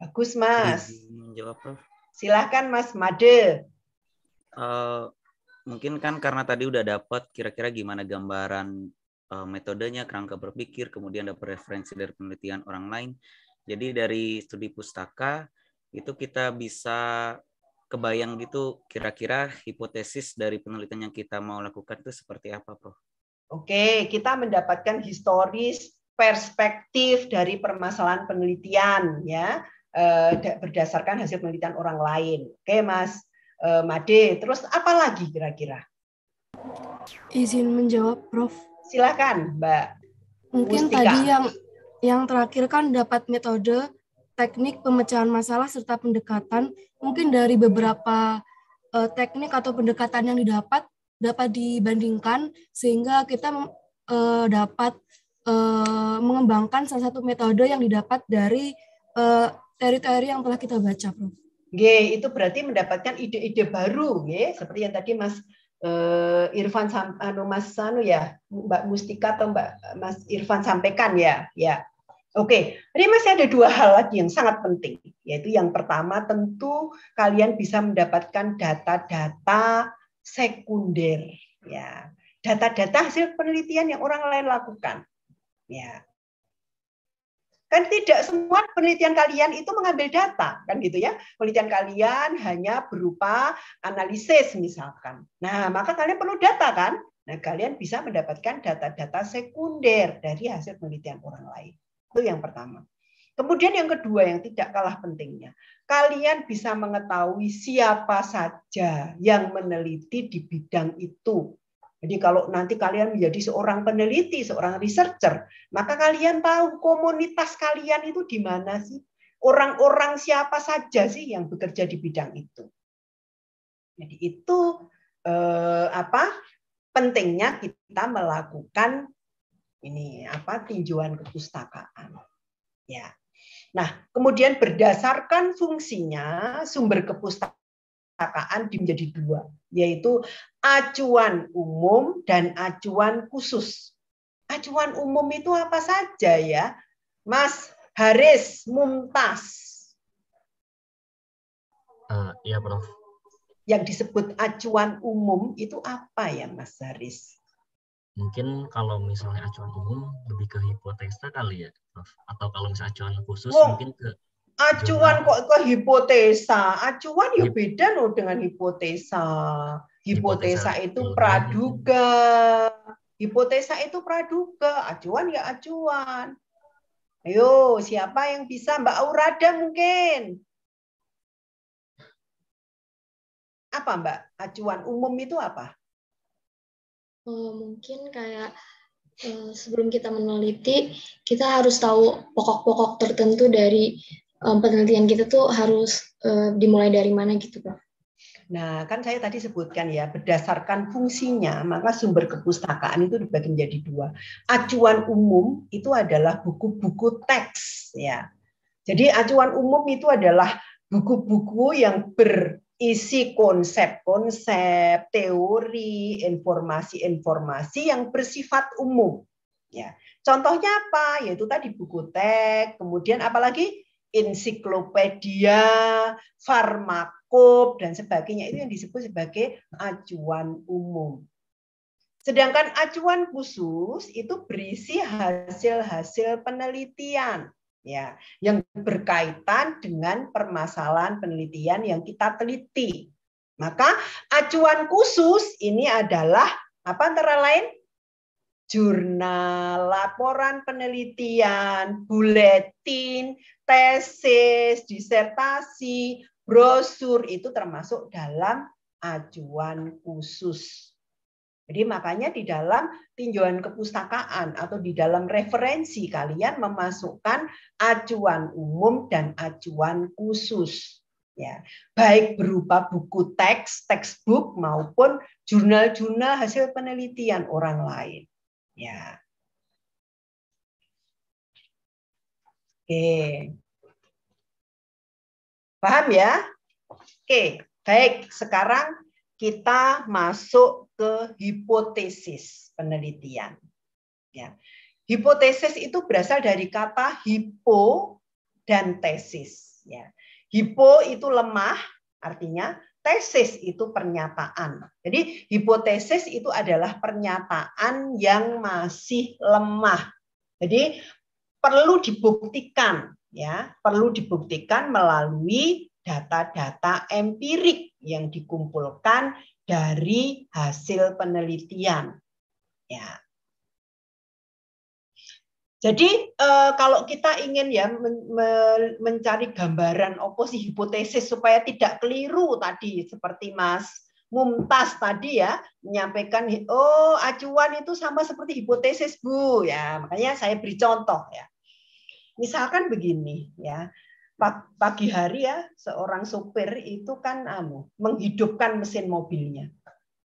Bagus, Mas. Menjawab, Prof. Silahkan, Mas Made. Mungkin kan karena tadi udah dapat kira-kira gimana gambaran metodenya, kerangka berpikir, kemudian dapat referensi dari penelitian orang lain. Jadi dari studi pustaka itu kita bisa kebayang gitu kira-kira hipotesis dari penelitian yang kita mau lakukan itu seperti apa, Prof? Oke, kita mendapatkan historis perspektif dari permasalahan penelitian ya berdasarkan hasil penelitian orang lain. Oke, Mas Made. Terus apa lagi kira-kira? Izin menjawab, Prof. Silakan, Mbak. Mungkin Mustika. tadi yang terakhir kan dapat metode, teknik pemecahan masalah serta pendekatan. Mungkin dari beberapa teknik atau pendekatan yang dapat dibandingkan sehingga kita dapat mengembangkan salah satu metode yang didapat dari teori-teori yang telah kita baca, Prof. Itu berarti mendapatkan ide-ide baru, seperti yang tadi Mas Irfan, Mbak Mustika atau Mas Irfan sampaikan ya. Oke, ini masih ada dua hal lagi yang sangat penting, yaitu yang pertama tentu kalian bisa mendapatkan data-data sekunder, ya, data-data hasil penelitian yang orang lain lakukan, ya. Kan tidak semua penelitian kalian itu mengambil data, kan gitu ya. Penelitian kalian hanya berupa analisis misalkan. Nah, maka kalian perlu data kan? Nah, kalian bisa mendapatkan data-data sekunder dari hasil penelitian orang lain. Itu yang pertama. Kemudian yang kedua yang tidak kalah pentingnya, kalian bisa mengetahui siapa saja yang meneliti di bidang itu. Jadi kalau nanti kalian menjadi seorang peneliti, seorang researcher, maka kalian tahu komunitas kalian itu di mana sih? Orang-orang siapa saja sih yang bekerja di bidang itu? Jadi itu pentingnya kita melakukan tinjauan kepustakaan. Ya. Nah, kemudian berdasarkan fungsinya sumber kepustakaan menjadi dua, yaitu acuan umum dan acuan khusus. Acuan umum itu apa saja ya, Mas Haris Mumtaz? Iya, Prof. Yang disebut acuan umum itu apa ya, Mas Haris? Mungkin kalau misalnya acuan umum lebih ke hipotesa kali ya, Prof. Atau kalau misalnya acuan khusus mungkin ke acuan kok ke hipotesa. Acuan ya beda loh dengan hipotesa. Hipotesa itu praduga. Hipotesa itu praduga. Acuan ya acuan. Ayo, siapa yang bisa? Mbak Aurada mungkin. Apa Mbak? Acuan umum itu apa? Mungkin kayak sebelum kita meneliti, kita harus tahu pokok-pokok tertentu dari penelitian kita tuh harus dimulai dari mana gitu, Prof. Nah, kan saya tadi sebutkan ya, berdasarkan fungsinya, maka sumber kepustakaan itu dibagi menjadi dua. Acuan umum itu adalah buku-buku teks, ya. Jadi acuan umum itu adalah buku-buku yang berisi konsep-konsep, teori, informasi-informasi yang bersifat umum. Ya. Contohnya apa? Yaitu tadi buku teks, kemudian apalagi ensiklopedia, farmakop, dan sebagainya. Itu yang disebut sebagai acuan umum. Sedangkan acuan khusus itu berisi hasil-hasil penelitian, ya, yang berkaitan dengan permasalahan penelitian yang kita teliti. Maka acuan khusus ini adalah apa antara lain? Jurnal, laporan penelitian, buletin, tesis, disertasi, brosur itu termasuk dalam acuan khusus. Jadi makanya di dalam tinjauan kepustakaan atau di dalam referensi kalian memasukkan acuan umum dan acuan khusus. Ya, baik berupa buku teks, textbook maupun jurnal-jurnal hasil penelitian orang lain. Ya. Oke. Paham ya? Oke, baik. Sekarang kita masuk ke hipotesis penelitian. Ya. Hipotesis itu berasal dari kata hipo dan tesis. Ya. Hipo itu lemah, artinya tesis itu pernyataan. Jadi hipotesis itu adalah pernyataan yang masih lemah. Jadi perlu dibuktikan, ya, perlu dibuktikan melalui data-data empirik yang dikumpulkan dari hasil penelitian. Ya. Jadi kalau kita ingin ya mencari gambaran oposisi hipotesis supaya tidak keliru tadi seperti Mas Mumtaz tadi ya menyampaikan, oh acuan itu sama seperti hipotesis Bu ya, makanya saya beri contoh ya. Misalkan begini ya, pagi hari ya seorang sopir itu kan menghidupkan mesin mobilnya.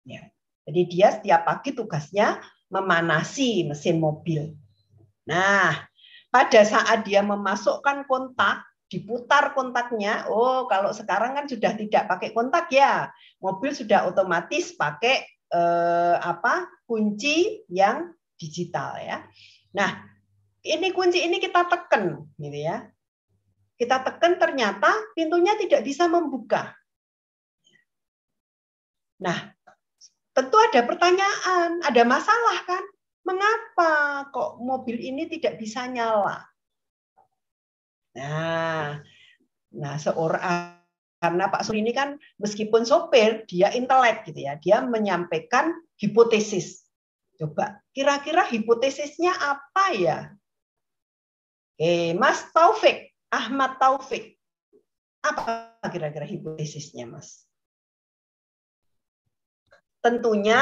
Ya. Jadi dia setiap pagi tugasnya memanasi mesin mobil. Nah, pada saat dia memasukkan kontak, diputar kontaknya. Oh, kalau sekarang kan sudah tidak pakai kontak ya, mobil sudah otomatis pakai kunci yang digital ya. Nah, ini kunci ini kita tekan, gitu ya. Kita tekan ternyata pintunya tidak bisa membuka. Nah, tentu ada pertanyaan, ada masalah kan? Mengapa kok mobil ini tidak bisa nyala? Nah, karena Pak Suri ini kan meskipun sopir, dia intelek gitu ya, dia menyampaikan hipotesis. Coba, kira-kira hipotesisnya apa ya? Mas Taufik, Ahmad Taufik, apa kira-kira hipotesisnya, Mas? Tentunya,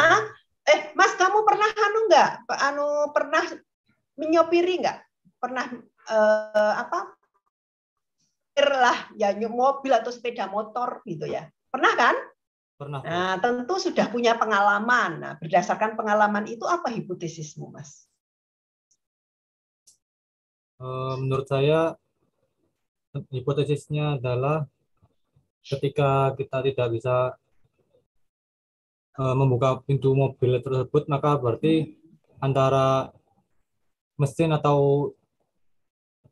Mas, kamu pernah pernah menyopiri nggak? Pernah ya mobil atau sepeda motor gitu ya? Pernah kan? Pernah. Nah, tentu sudah punya pengalaman. Nah, berdasarkan pengalaman itu apa hipotesismu, Mas? Menurut saya hipotesisnya adalah ketika kita tidak bisa membuka pintu mobil tersebut, maka berarti antara mesin atau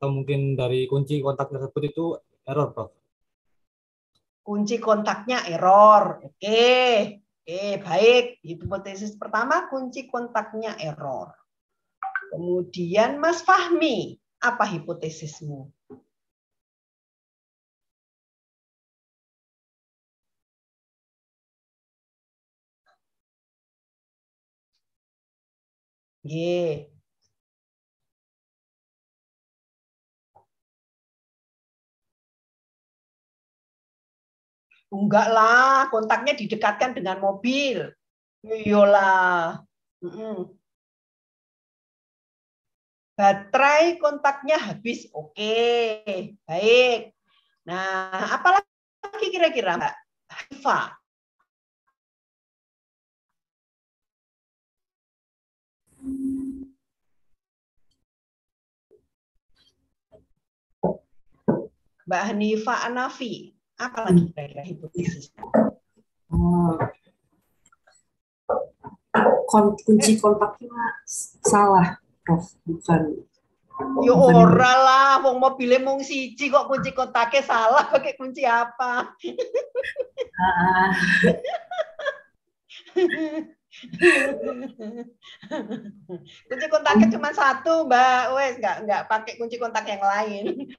mungkin dari kunci kontak tersebut itu error, Prof. Kunci kontaknya error. Oke, baik. Hipotesis pertama, kunci kontaknya error. Kemudian Mas Fahmi, apa hipotesismu? Ye. Enggak lah, kontaknya didekatkan dengan mobil. Iyalah. Baterai kontaknya habis. Oke, baik. Nah, apalagi kira-kira Mbak Haifa? Mbak Hanifa Anafi, apa lagi kira-kira hipotesis? Kunci kontaknya salah, Prof. Bukan. Ya ora lah, wong mobilnya mung siji kok kunci kontaknya salah, pakai kunci apa? Kunci kontaknya cuma satu, Mbak. Wes nggak pakai kunci kontak yang lain.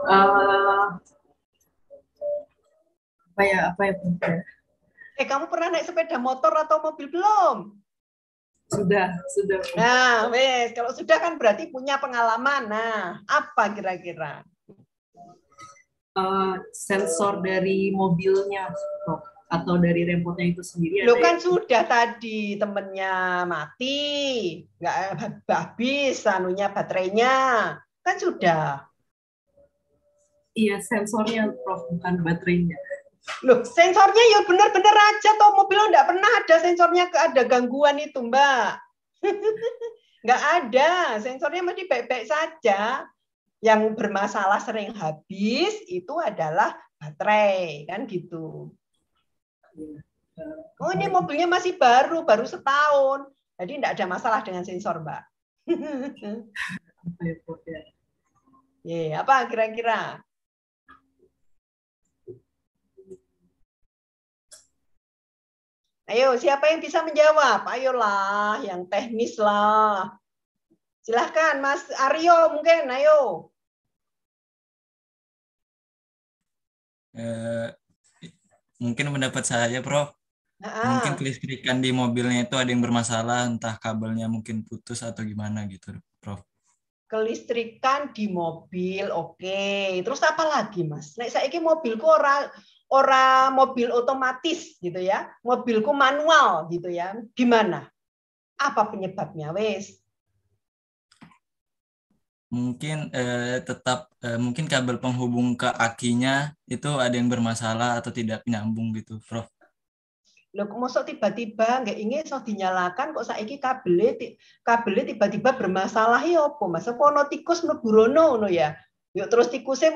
Apa ya? Kamu pernah naik sepeda motor atau mobil belum? Sudah. Nah, wes kalau sudah kan berarti punya pengalaman. Nah, apa kira-kira? Sensor dari mobilnya, Prof. atau dari remote-nya itu sendiri Lo ada kan yang sudah tadi temennya mati, nggak habis anunya baterainya, kan sudah. iya sensornya Prof, bukan baterainya. Loh, sensornya ya benar-benar aja toh, mobil lo nggak pernah ada sensornya ada gangguan itu, Mbak. Nggak ada, sensornya masih baik-baik saja. Yang bermasalah sering habis itu adalah baterai, kan gitu. Oh, ini mobilnya masih baru setahun. Jadi tidak ada masalah dengan sensor, Mbak. Apa kira-kira? Ayo, siapa yang bisa menjawab? Ayolah, yang teknis lah. Silahkan, Mas Aryo mungkin, ayo. Mungkin pendapat saya, Prof. Mungkin kelistrikan di mobilnya itu ada yang bermasalah, entah kabelnya mungkin putus atau gimana gitu, Prof. Kelistrikan di mobil, oke. Terus apa lagi, Mas? Nek saiki mobilku ora mobil otomatis gitu ya, mobilku manual gitu ya. Gimana? Apa penyebabnya, wes? Mungkin tetap mungkin kabel penghubung ke akinya itu ada yang bermasalah atau tidak nyambung gitu, Prof. Loh, mosok tiba-tiba nggak ingin so dinyalakan kok saiki kabelnya tiba-tiba bermasalah ya apa, Mas? Apa ono tikus mlebu rono ngono ya? Yuk terus tikusnya